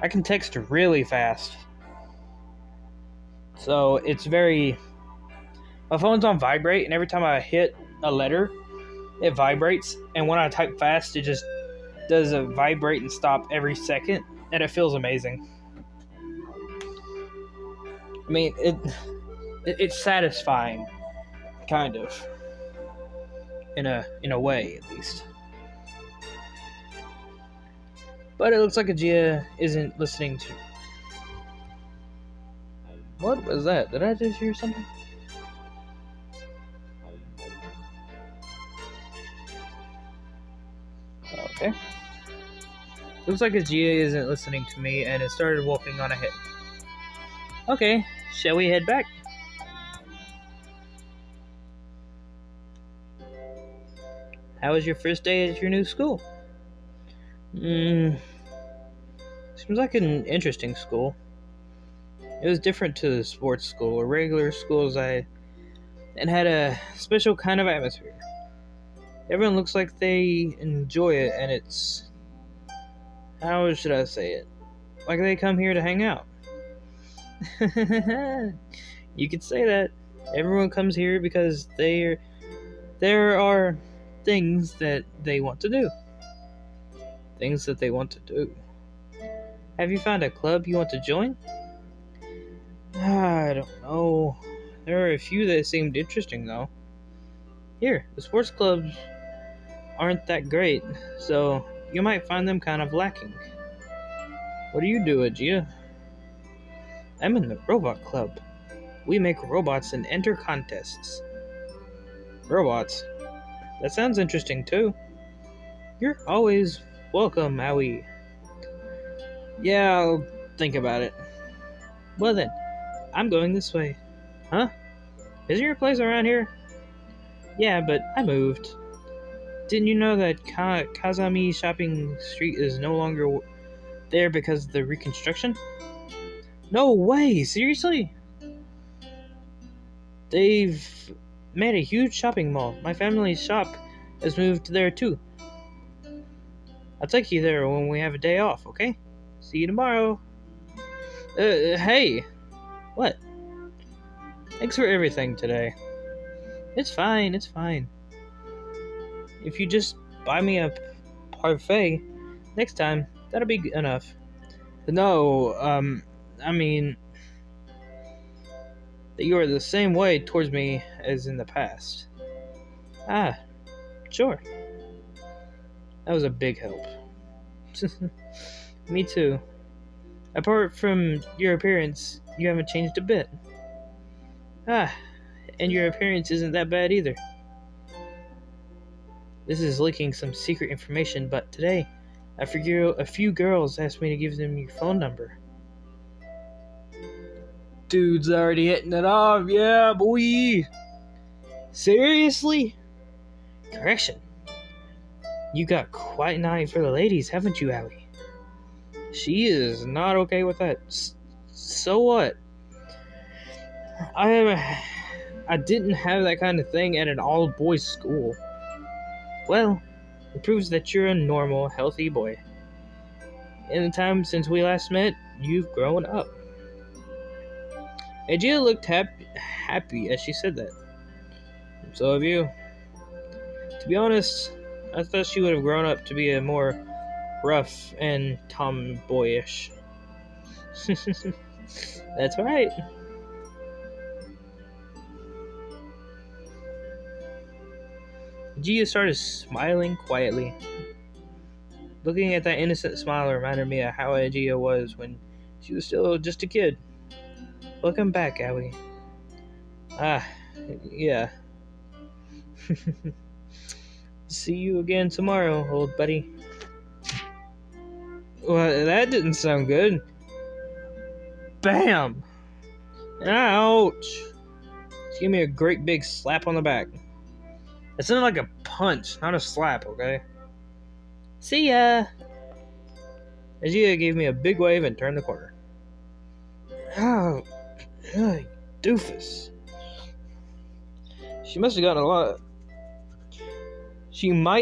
I can text really fast. So it's my phone's on vibrate, and every time I hit a letter, It vibrates, and when I type fast, it just does a vibrate and stop every second, and it feels amazing. I mean, it's satisfying, kind of, in a way at least. But it looks like Agia isn't listening to. What was that? Did I just hear something? Okay. Looks like Agia isn't listening to me and has started walking on ahead. Okay, shall we head back? How was your first day at your new school? Seems like an interesting school. It was different to the sports school or regular schools and had a special kind of atmosphere. Everyone looks like they enjoy it, and it's, how should I say it? Like they come here to hang out. You could say that. Everyone comes here because there are things that they want to do. Things that they want to do. Have you found a club you want to join? I don't know. There are a few that seemed interesting, though. Here, the sports clubs aren't that great, so you might find them kind of lacking. What do you do, Agia? I'm in the robot club. We make robots and enter contests. Robots? That sounds interesting, too. You're always welcome, Aoi. Yeah, I'll think about it. Well then, I'm going this way. Huh? Is your place around here? Yeah, but I moved. Didn't you know that Kazami Shopping Street is no longer there because of the reconstruction? No way! Seriously? They've made a huge shopping mall. My family's shop has moved there too. I'll take you there when we have a day off, okay? See you tomorrow. Hey! What? Thanks for everything today. It's fine, it's fine. If you just buy me a parfait next time, that'll be enough. No, I mean, that you are the same way towards me as in the past. Ah, sure. That was a big help. Me too. Apart from your appearance, you haven't changed a bit. Ah, and your appearance isn't that bad either. This is leaking some secret information, but today, I figure a few girls asked me to give them your phone number. Dude's already hitting it off, yeah, boy! Seriously? Correction. You got quite an eye for the ladies, haven't you, Aoi? She is not okay with that. So what? I didn't have that kind of thing at an all-boys school. Well, it proves that you're a normal, healthy boy. In the time since we last met, you've grown up. Agia looked happy as she said that. So have you. To be honest, I thought she would have grown up to be a more rough and tomboyish. That's right. Agia started smiling quietly. Looking at that innocent smile reminded me of how Agia was when she was still just a kid. Welcome back, Aoi. Ah, yeah. See you again tomorrow, old buddy. Well, that didn't sound good. Bam! Ouch! She gave me a great big slap on the back. It sounded like a punch, not a slap, okay? See ya! Agia gave me a big wave and turned the corner. Oh, doofus. She might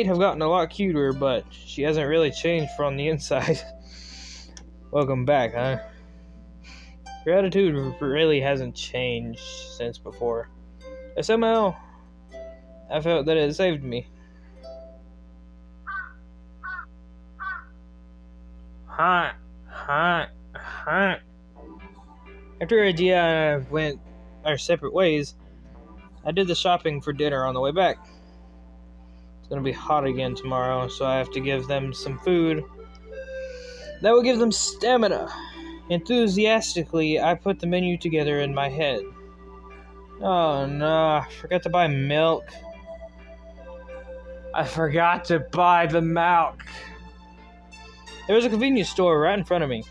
have gotten a lot cuter, but she hasn't really changed from the inside. Welcome back, huh? Her attitude really hasn't changed since before. And somehow, I felt that it saved me. Hot, hot, hot. After Idea and I went our separate ways, I did the shopping for dinner on the way back. It's gonna be hot again tomorrow, so I have to give them some food that will give them stamina. Enthusiastically, I put the menu together in my head. Oh no, I forgot to buy milk. I forgot to buy the milk. There was a convenience store right in front of me.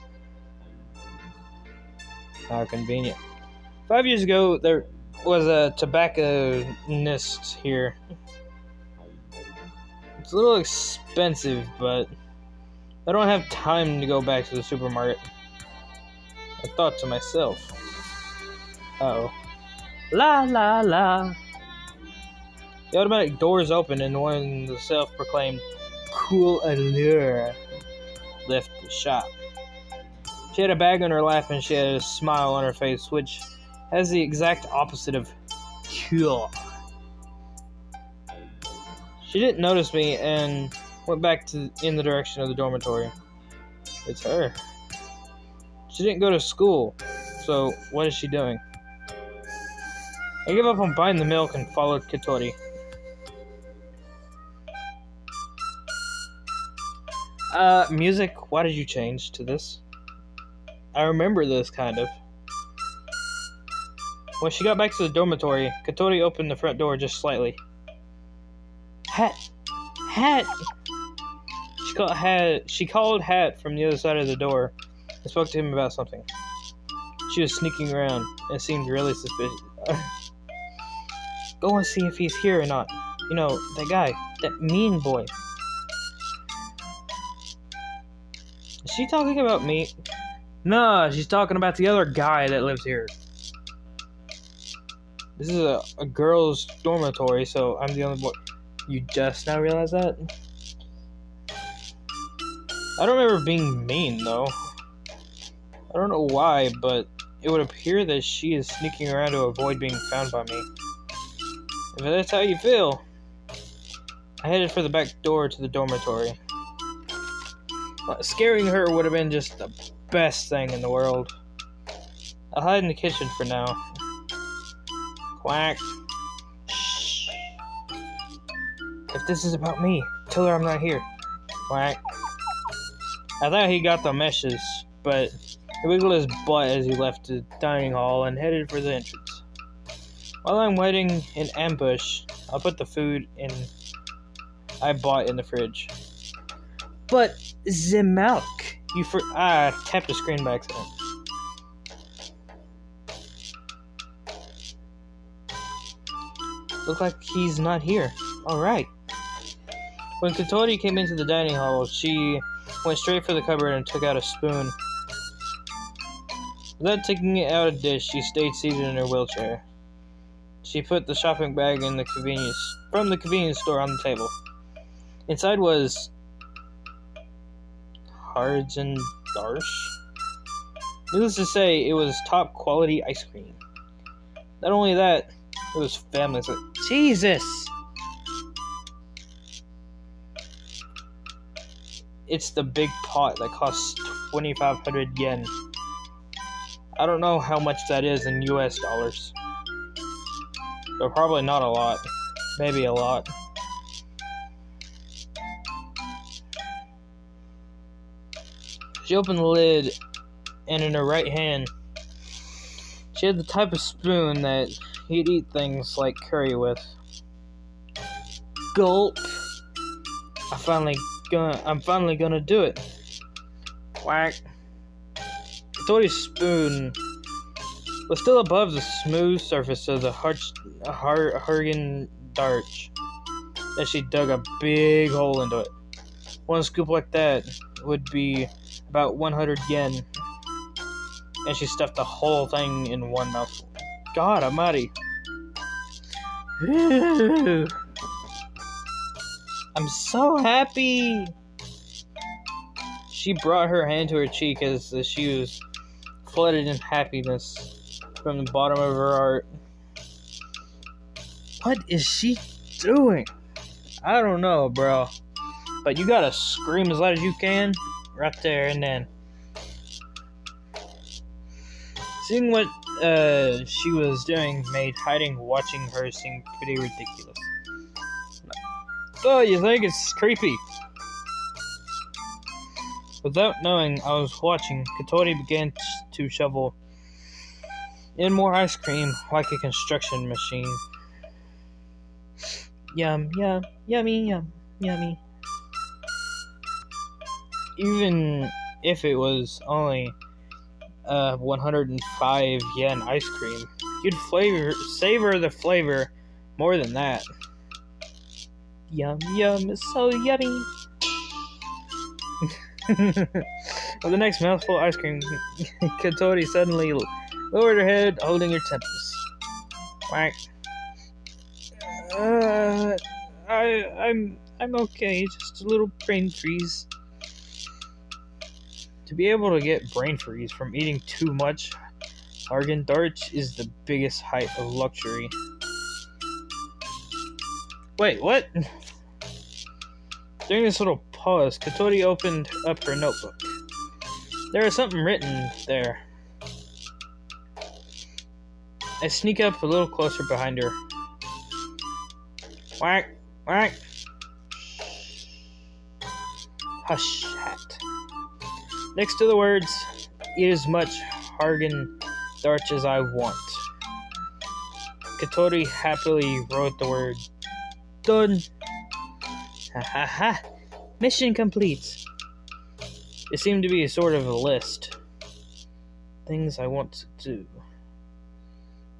How convenient. 5 years ago, there was a tobacconist here. It's a little expensive, but I don't have time to go back to the supermarket. I thought to myself, uh-oh. La la la. The automatic doors opened and one the self-proclaimed cool allure left the shop. She had a bag on her lap and she had a smile on her face, which has the exact opposite of cool. She didn't notice me and went back in the direction of the dormitory. It's her. She didn't go to school, so what is she doing? I gave up on buying the milk and followed Katori. Music, why did you change to this? I remember this, kind of. When she got back to the dormitory, Katori opened the front door just slightly. Hat! Hat! She called Hat from the other side of the door and spoke to him about something. She was sneaking around and seemed really suspicious. Go and see if he's here or not. You know, that guy, that mean boy. Is she talking about me? No, she's talking about the other guy that lives here. This is a girls' dormitory, so I'm the only boy. You just now realize that? I don't remember being mean, though. I don't know why, but it would appear that she is sneaking around to avoid being found by me. If that's how you feel. I headed for the back door to the dormitory. Scaring her would have been just the best thing in the world. I'll hide in the kitchen for now. Quack. Shh. If this is about me, tell her I'm not here. Quack. I thought he got the message, but he wiggled his butt as he left the dining hall and headed for the entrance. While I'm waiting in ambush, I'll put the food I bought in the fridge. But the milk! I tapped the screen by accident. Look like he's not here. Alright. When Katori came into the dining hall, she went straight for the cupboard and took out a spoon. Without taking out a dish, she stayed seated in her wheelchair. She put the shopping bag from the convenience store on the table. Inside was Haagen Dazs. Needless to say, it was top quality ice cream. Not only that, it was family. Jesus! It's the big pot that costs 2,500 yen. I don't know how much that is in US dollars. But probably not a lot. Maybe a lot. She opened the lid, and in her right hand, she had the type of spoon that you'd eat things like curry with. Gulp. I'm finally gonna do it. Whack. Katori's spoon was still above the smooth surface of the Haagen Dazs as she dug a big hole into it. One scoop like that would be about 100 yen, and she stuffed the whole thing in one mouthful. God almighty. I'm so happy. She brought her hand to her cheek as she was flooded in happiness from the bottom of her heart. What is she doing? I don't know, bro. But you gotta scream as loud as you can. right there and then. Seeing what she was doing made watching her seem pretty ridiculous. So, you think it's creepy? Without knowing I was watching, Katori began to shovel in more ice cream like a construction machine. Yum, yum, yummy, yum, yummy. Even if it was only 105 yen ice cream, you'd savor the flavor more than that. Yum, yum, it's so yummy. With the next mouthful of ice cream, Katori suddenly lowered her head, holding her temples. Whack. I'm okay, just a little brain freeze. To be able to get brain freeze from eating too much Häagen-Dazs is the biggest height of luxury. Wait, what? During this little pause, Katori opened up her notebook. There was something written there. I sneak up a little closer behind her. Whack, whack. Hush, hat. Next to the words, eat as much Häagen-Dazs as I want. Katori happily wrote the word done. Ha ha ha. Mission complete. It seemed to be a sort of a list. Things I want to do.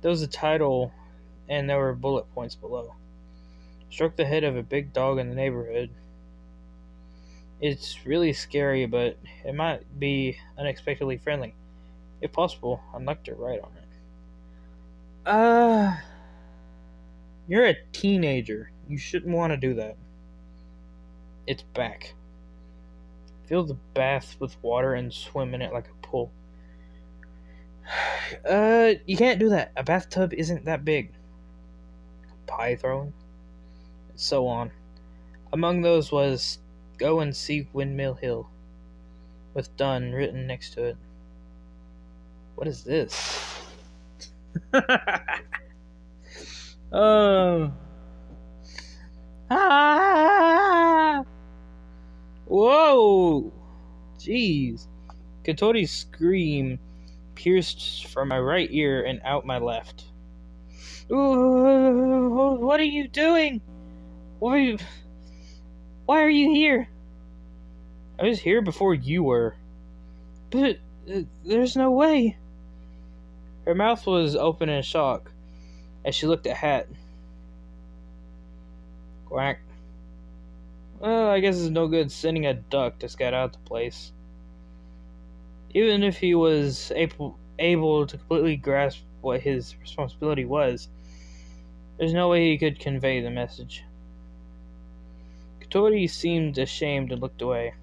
There was a title, and there were bullet points below. Stroke the head of a big dog in the neighborhood. It's really scary, but it might be unexpectedly friendly. If possible, I'd like to write on it. You're a teenager. You shouldn't want to do that. It's back. Fill the bath with water and swim in it like a pool. You can't do that. A bathtub isn't that big. Pie throwing. And so on. Among those was go and see Windmill Hill. With done written next to it. What is this? Oh. Ah! Whoa! Jeez. Katori's scream pierced from my right ear and out my left. Ooh, what are you doing? Why are you here? I was here before you were. But there's no way. Her mouth was open in shock as she looked at Hat. Quack. Well, I guess it's no good sending a duck to scout out the place. Even if he was able to completely grasp what his responsibility was, there's no way he could convey the message. Katori seemed ashamed and looked away.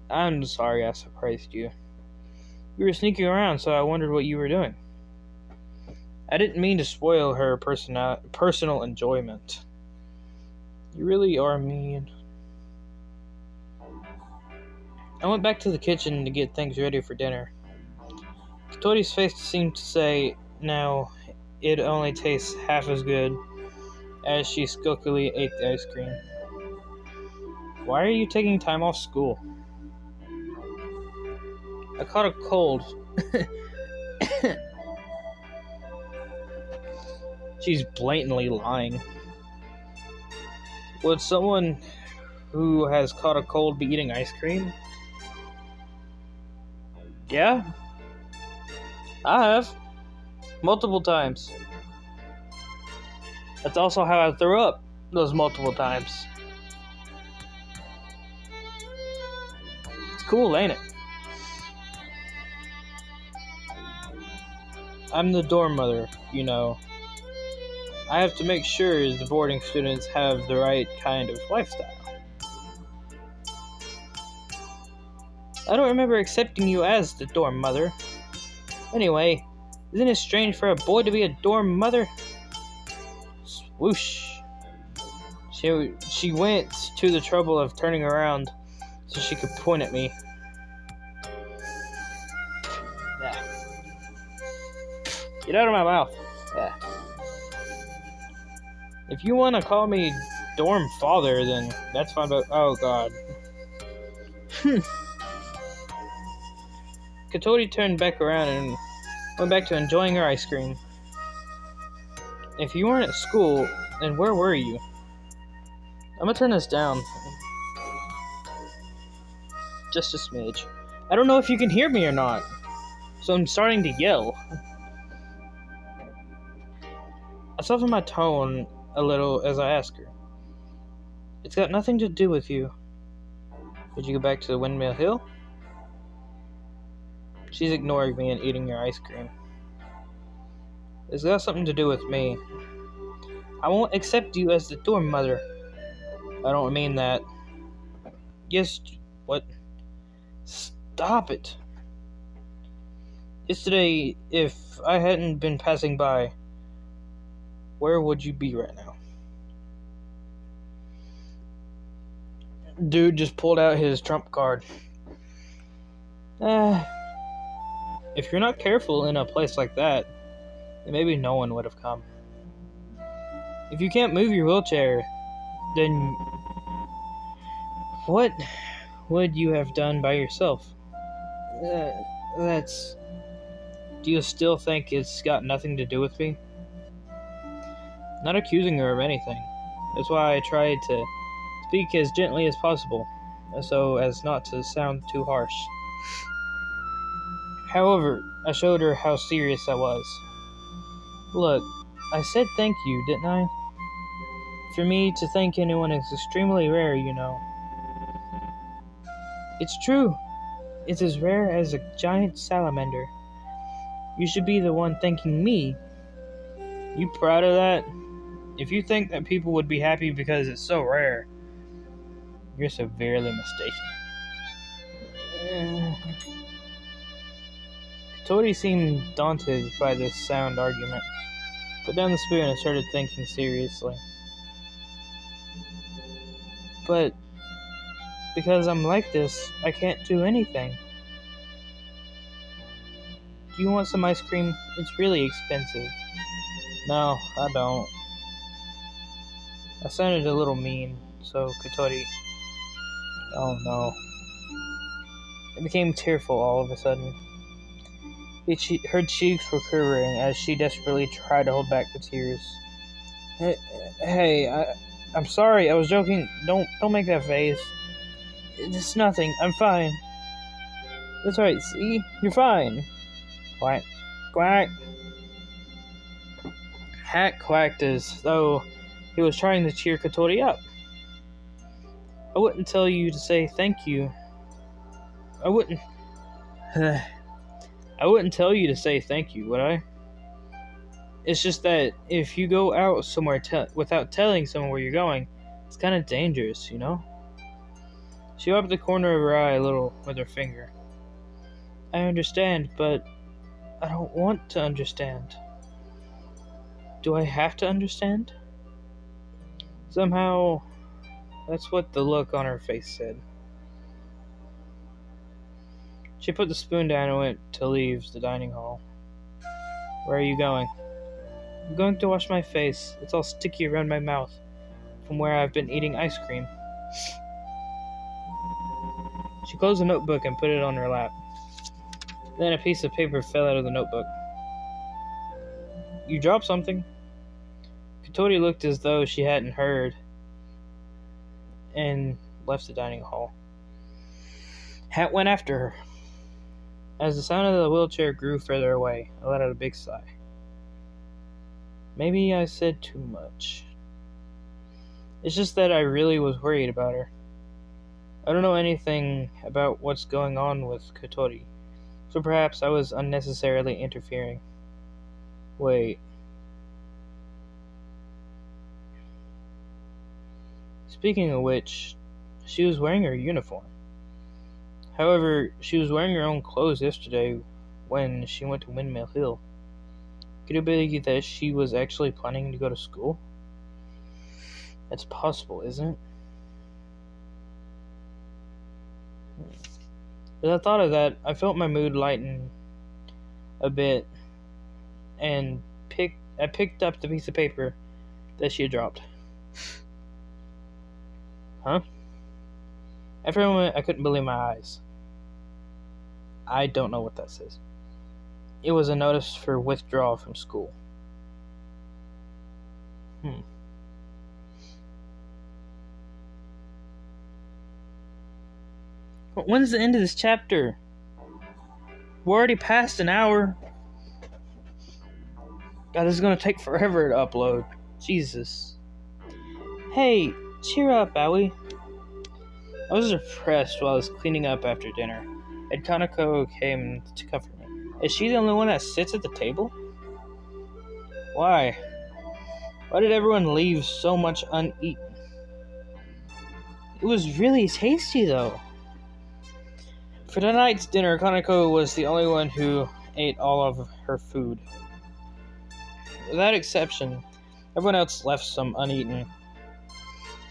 I'm sorry I surprised you. You were sneaking around, so I wondered what you were doing. I didn't mean to spoil her personal enjoyment. You really are mean. I went back to the kitchen to get things ready for dinner. Katori's face seemed to say, now, it only tastes half as good, as she skillfully ate the ice cream. Why are you taking time off school? I caught a cold. She's blatantly lying. Would someone who has caught a cold be eating ice cream? Yeah, I have. Multiple times. That's also how I threw up those multiple times. It's cool, ain't it? I'm the dorm mother, you know. I have to make sure the boarding students have the right kind of lifestyle. I don't remember accepting you as the dorm mother. Anyway, isn't it strange for a boy to be a dorm mother? Swoosh. She went to the trouble of turning around so she could point at me. Yeah. Get out of my mouth. Yeah. If you want to call me dorm father, then that's fine, but oh god. Kotori turned back around and went back to enjoying her ice cream. If you weren't at school, then where were you? I'm gonna turn this down. Just a smidge. I don't know if you can hear me or not, so I'm starting to yell. I softened my tone a little as I asked her. It's got nothing to do with you. Did you go back to the Windmill Hill? She's ignoring me and eating her ice cream. It's got something to do with me. I won't accept you as the dorm mother. I don't mean that. Yes, what? Stop it. Yesterday, if I hadn't been passing by, where would you be right now? Dude just pulled out his trump card. If you're not careful in a place like that, then maybe no one would have come. If you can't move your wheelchair, then what would you have done by yourself? Do you still think it's got nothing to do with me? Not accusing her of anything. That's why I tried to speak as gently as possible, so as not to sound too harsh. However, I showed her how serious I was. Look, I said thank you, didn't I? For me to thank anyone is extremely rare, you know. It's true. It's as rare as a giant salamander. You should be the one thanking me. You proud of that? If you think that people would be happy because it's so rare, you're severely mistaken. Kotori seemed daunted by this sound argument. Put down the spoon and started thinking seriously. But because I'm like this, I can't do anything. Do you want some ice cream? It's really expensive. No, I don't. I sounded a little mean, so Kotori... Oh no. I became tearful all of a sudden. Her cheeks were quivering as she desperately tried to hold back the tears. Hey, I'm sorry, I was joking. Don't make that face. It's nothing, I'm fine. That's right, see? You're fine. Quack, quack. Hat quacked as though he was trying to cheer Kotori up. I wouldn't tell you to say thank you. I wouldn't tell you to say thank you, would I? It's just that if you go out somewhere without telling someone where you're going, it's kind of dangerous, you know? She wiped the corner of her eye a little with her finger. I understand, but I don't want to understand. Do I have to understand? Somehow, that's what the look on her face said. She put the spoon down and went to leave the dining hall. Where are you going? I'm going to wash my face. It's all sticky around my mouth from where I've been eating ice cream. She closed the notebook and put it on her lap. Then a piece of paper fell out of the notebook. You dropped something? Kotori looked as though she hadn't heard and left the dining hall. Hat went after her. As the sound of the wheelchair grew further away, I let out a big sigh. Maybe I said too much. It's just that I really was worried about her. I don't know anything about what's going on with Kotori, so perhaps I was unnecessarily interfering. Wait. Speaking of which, she was wearing her uniform. However, she was wearing her own clothes yesterday when she went to Windmill Hill. Could it be that she was actually planning to go to school? That's possible, isn't it? As I thought of that, I felt my mood lighten a bit, and I picked up the piece of paper that she had dropped. Huh? After a moment, I couldn't believe my eyes. I don't know what that says. It was a notice for withdrawal from school. When's the end of this chapter? We're already past an hour. God, this is gonna take forever to upload. Jesus. Hey, cheer up, Aoi. I was depressed while I was cleaning up after dinner, and Kanako came to comfort me. Is she the only one that sits at the table? Why? Why did everyone leave so much uneaten? It was really tasty, though. For tonight's dinner, Kanako was the only one who ate all of her food. Without exception, everyone else left some uneaten.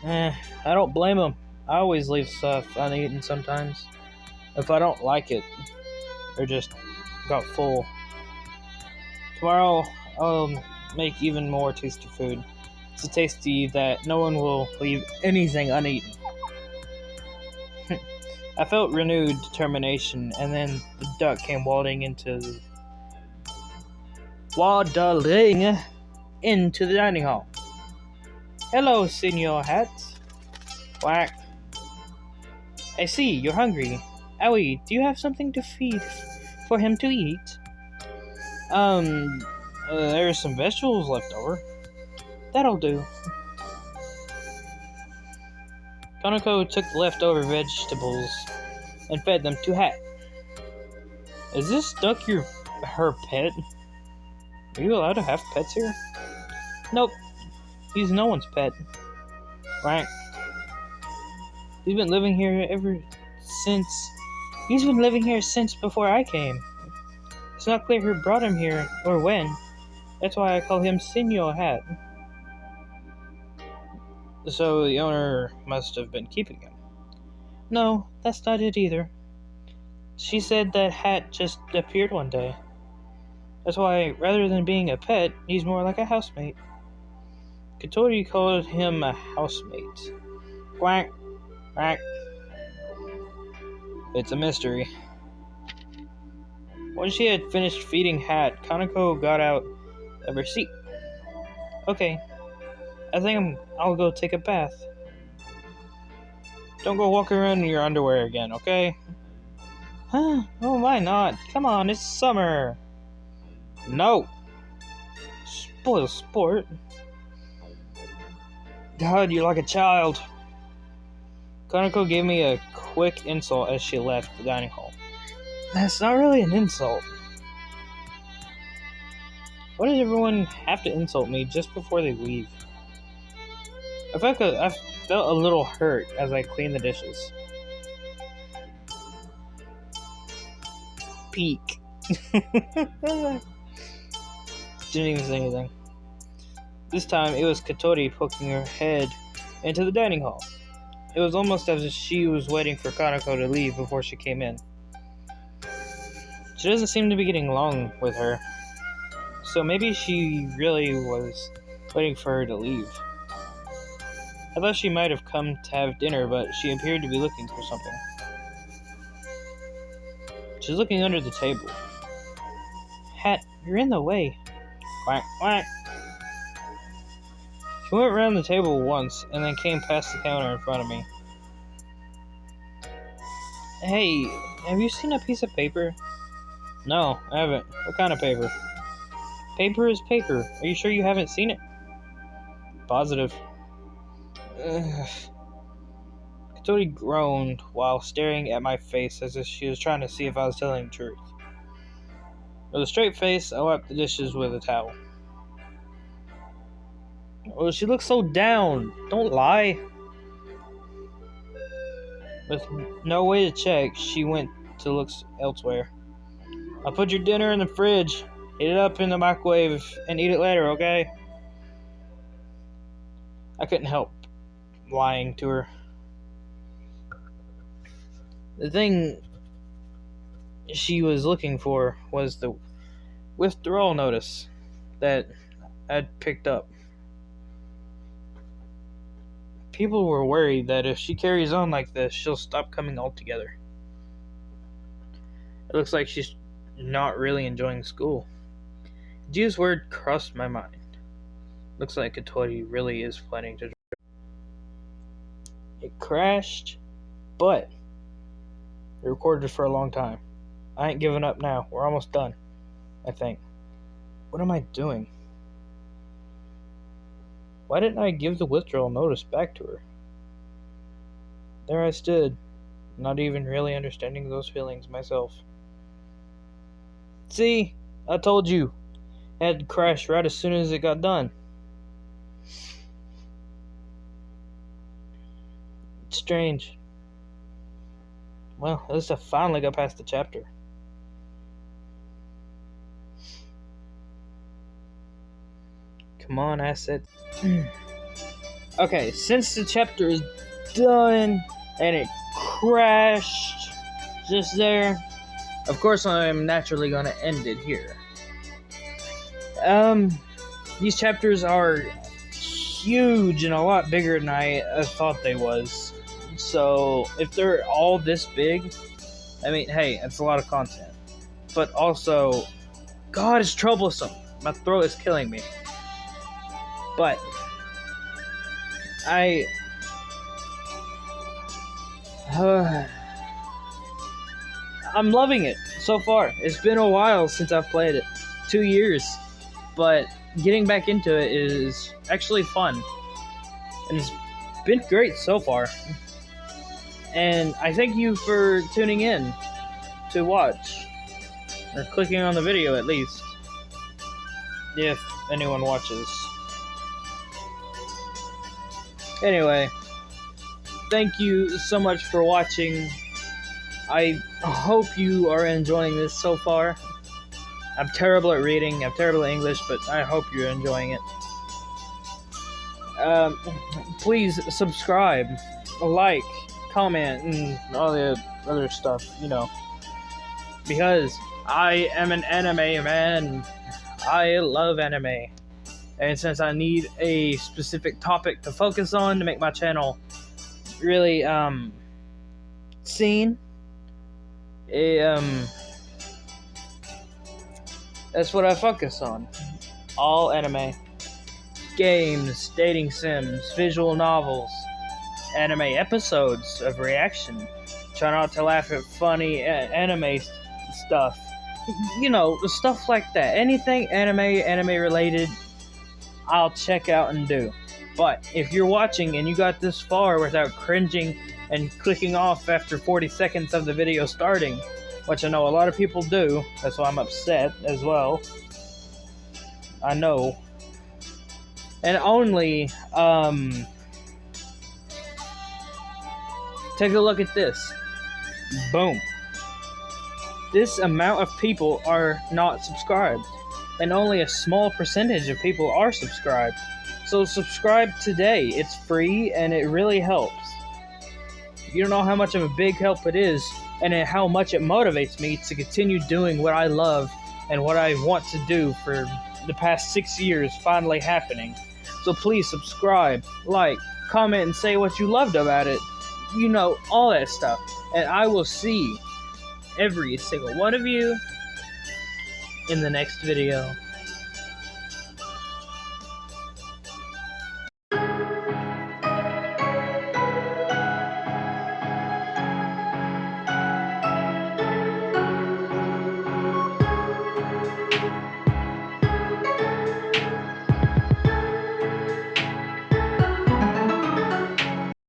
I don't blame them. I always leave stuff uneaten sometimes. If I don't like it, or just got full. Tomorrow, I'll make even more tasty food. So tasty that no one will leave anything uneaten. I felt renewed determination, and then the duck came waddling into the dining hall. Hello, Senor Hat. Quack. I see, you're hungry. Aoi, do you have something to feed for him to eat? There are some vegetables left over. That'll do. Kanako took the leftover vegetables and fed them to Hat. Is this duck her pet? Are you allowed to have pets here? Nope. He's no one's pet. Right. He's been living here since before I came. It's not clear who brought him here or when. That's why I call him Senor Hat. So the owner must have been keeping him. No, that's not it either. She said that Hat just appeared one day. That's why, rather than being a pet, he's more like a housemate. Katori called him a housemate. Quack, quack. It's a mystery. When she had finished feeding Hat, Kanako got out of her seat. Okay, I think I'll go take a bath. Don't go walking around in your underwear again, okay? Huh? Oh, why not? Come on, it's summer. No. Spoil sport. God, you're like a child. Kanako gave me a quick insult as she left the dining hall. That's not really an insult. Why does everyone have to insult me just before they leave? I felt a little hurt as I cleaned the dishes. Peek. Didn't even say anything. This time, it was Katori poking her head into the dining hall. It was almost as if she was waiting for Kanako to leave before she came in. She doesn't seem to be getting along with her, so maybe she really was waiting for her to leave. I thought she might have come to have dinner, but she appeared to be looking for something. She's looking under the table. Hat, you're in the way. Quack, quack. She went around the table once, and then came past the counter in front of me. Hey, have you seen a piece of paper? No, I haven't. What kind of paper? Paper is paper. Are you sure you haven't seen it? Positive. Katori groaned while staring at my face as if she was trying to see if I was telling the truth. With a straight face, I wiped the dishes with a towel. Oh, she looks so down. Don't lie. With no way to check, she went to look elsewhere. I'll put your dinner in the fridge. Heat it up in the microwave and eat it later, okay? I couldn't help lying to her. The thing she was looking for was the withdrawal notice that I'd picked up. People were worried that if she carries on like this, she'll stop coming altogether. It looks like she's not really enjoying school. Gio's word crossed my mind. Looks like Kotori really is planning to. It crashed, but it recorded for a long time. I ain't giving up now. We're almost done, I think. What am I doing? Why didn't I give the withdrawal notice back to her? There I stood, not even really understanding those feelings myself. See, I told you. It had to crash right as soon as it got done. It's strange. Well, at least I finally got past the chapter. Come on, asset. Okay, since the chapter is done and it crashed just there, of course I'm naturally going to end it here. These chapters are huge and a lot bigger than I thought they was. So if they're all this big, I mean, hey, it's a lot of content. But also, God, it's troublesome. My throat is killing me. But I'm loving it so far. It's been a while since I've played it. 2 years. But getting back into it is actually fun. And it's been great so far. And I thank you for tuning in to watch. Or clicking on the video at least. If anyone watches. Anyway, thank you so much for watching. I hope you are enjoying this so far. I'm terrible at reading, I'm terrible at English, but I hope you're enjoying it. Please subscribe, like, comment, and all the other stuff, you know. Because I am an anime man. I love anime. And since I need a specific topic to focus on to make my channel really seen, that's what I focus on. All anime. Games, dating sims, visual novels, anime episodes of reaction. Try not to laugh at funny anime stuff. You know, stuff like that. Anything anime related, I'll check out and do. But if you're watching and you got this far without cringing and clicking off after 40 seconds of the video starting, which I know a lot of people do, that's why I'm upset as well. I know. And only, take a look at this. Boom. This amount of people are not subscribed. And only a small percentage of people are subscribed. So subscribe today. It's free and it really helps. You don't know how much of a big help it is and how much it motivates me to continue doing what I love and what I want to do for the past 6 years finally happening. So please subscribe, like, comment, and say what you loved about it. You know, all that stuff. And I will see every single one of you in the next video.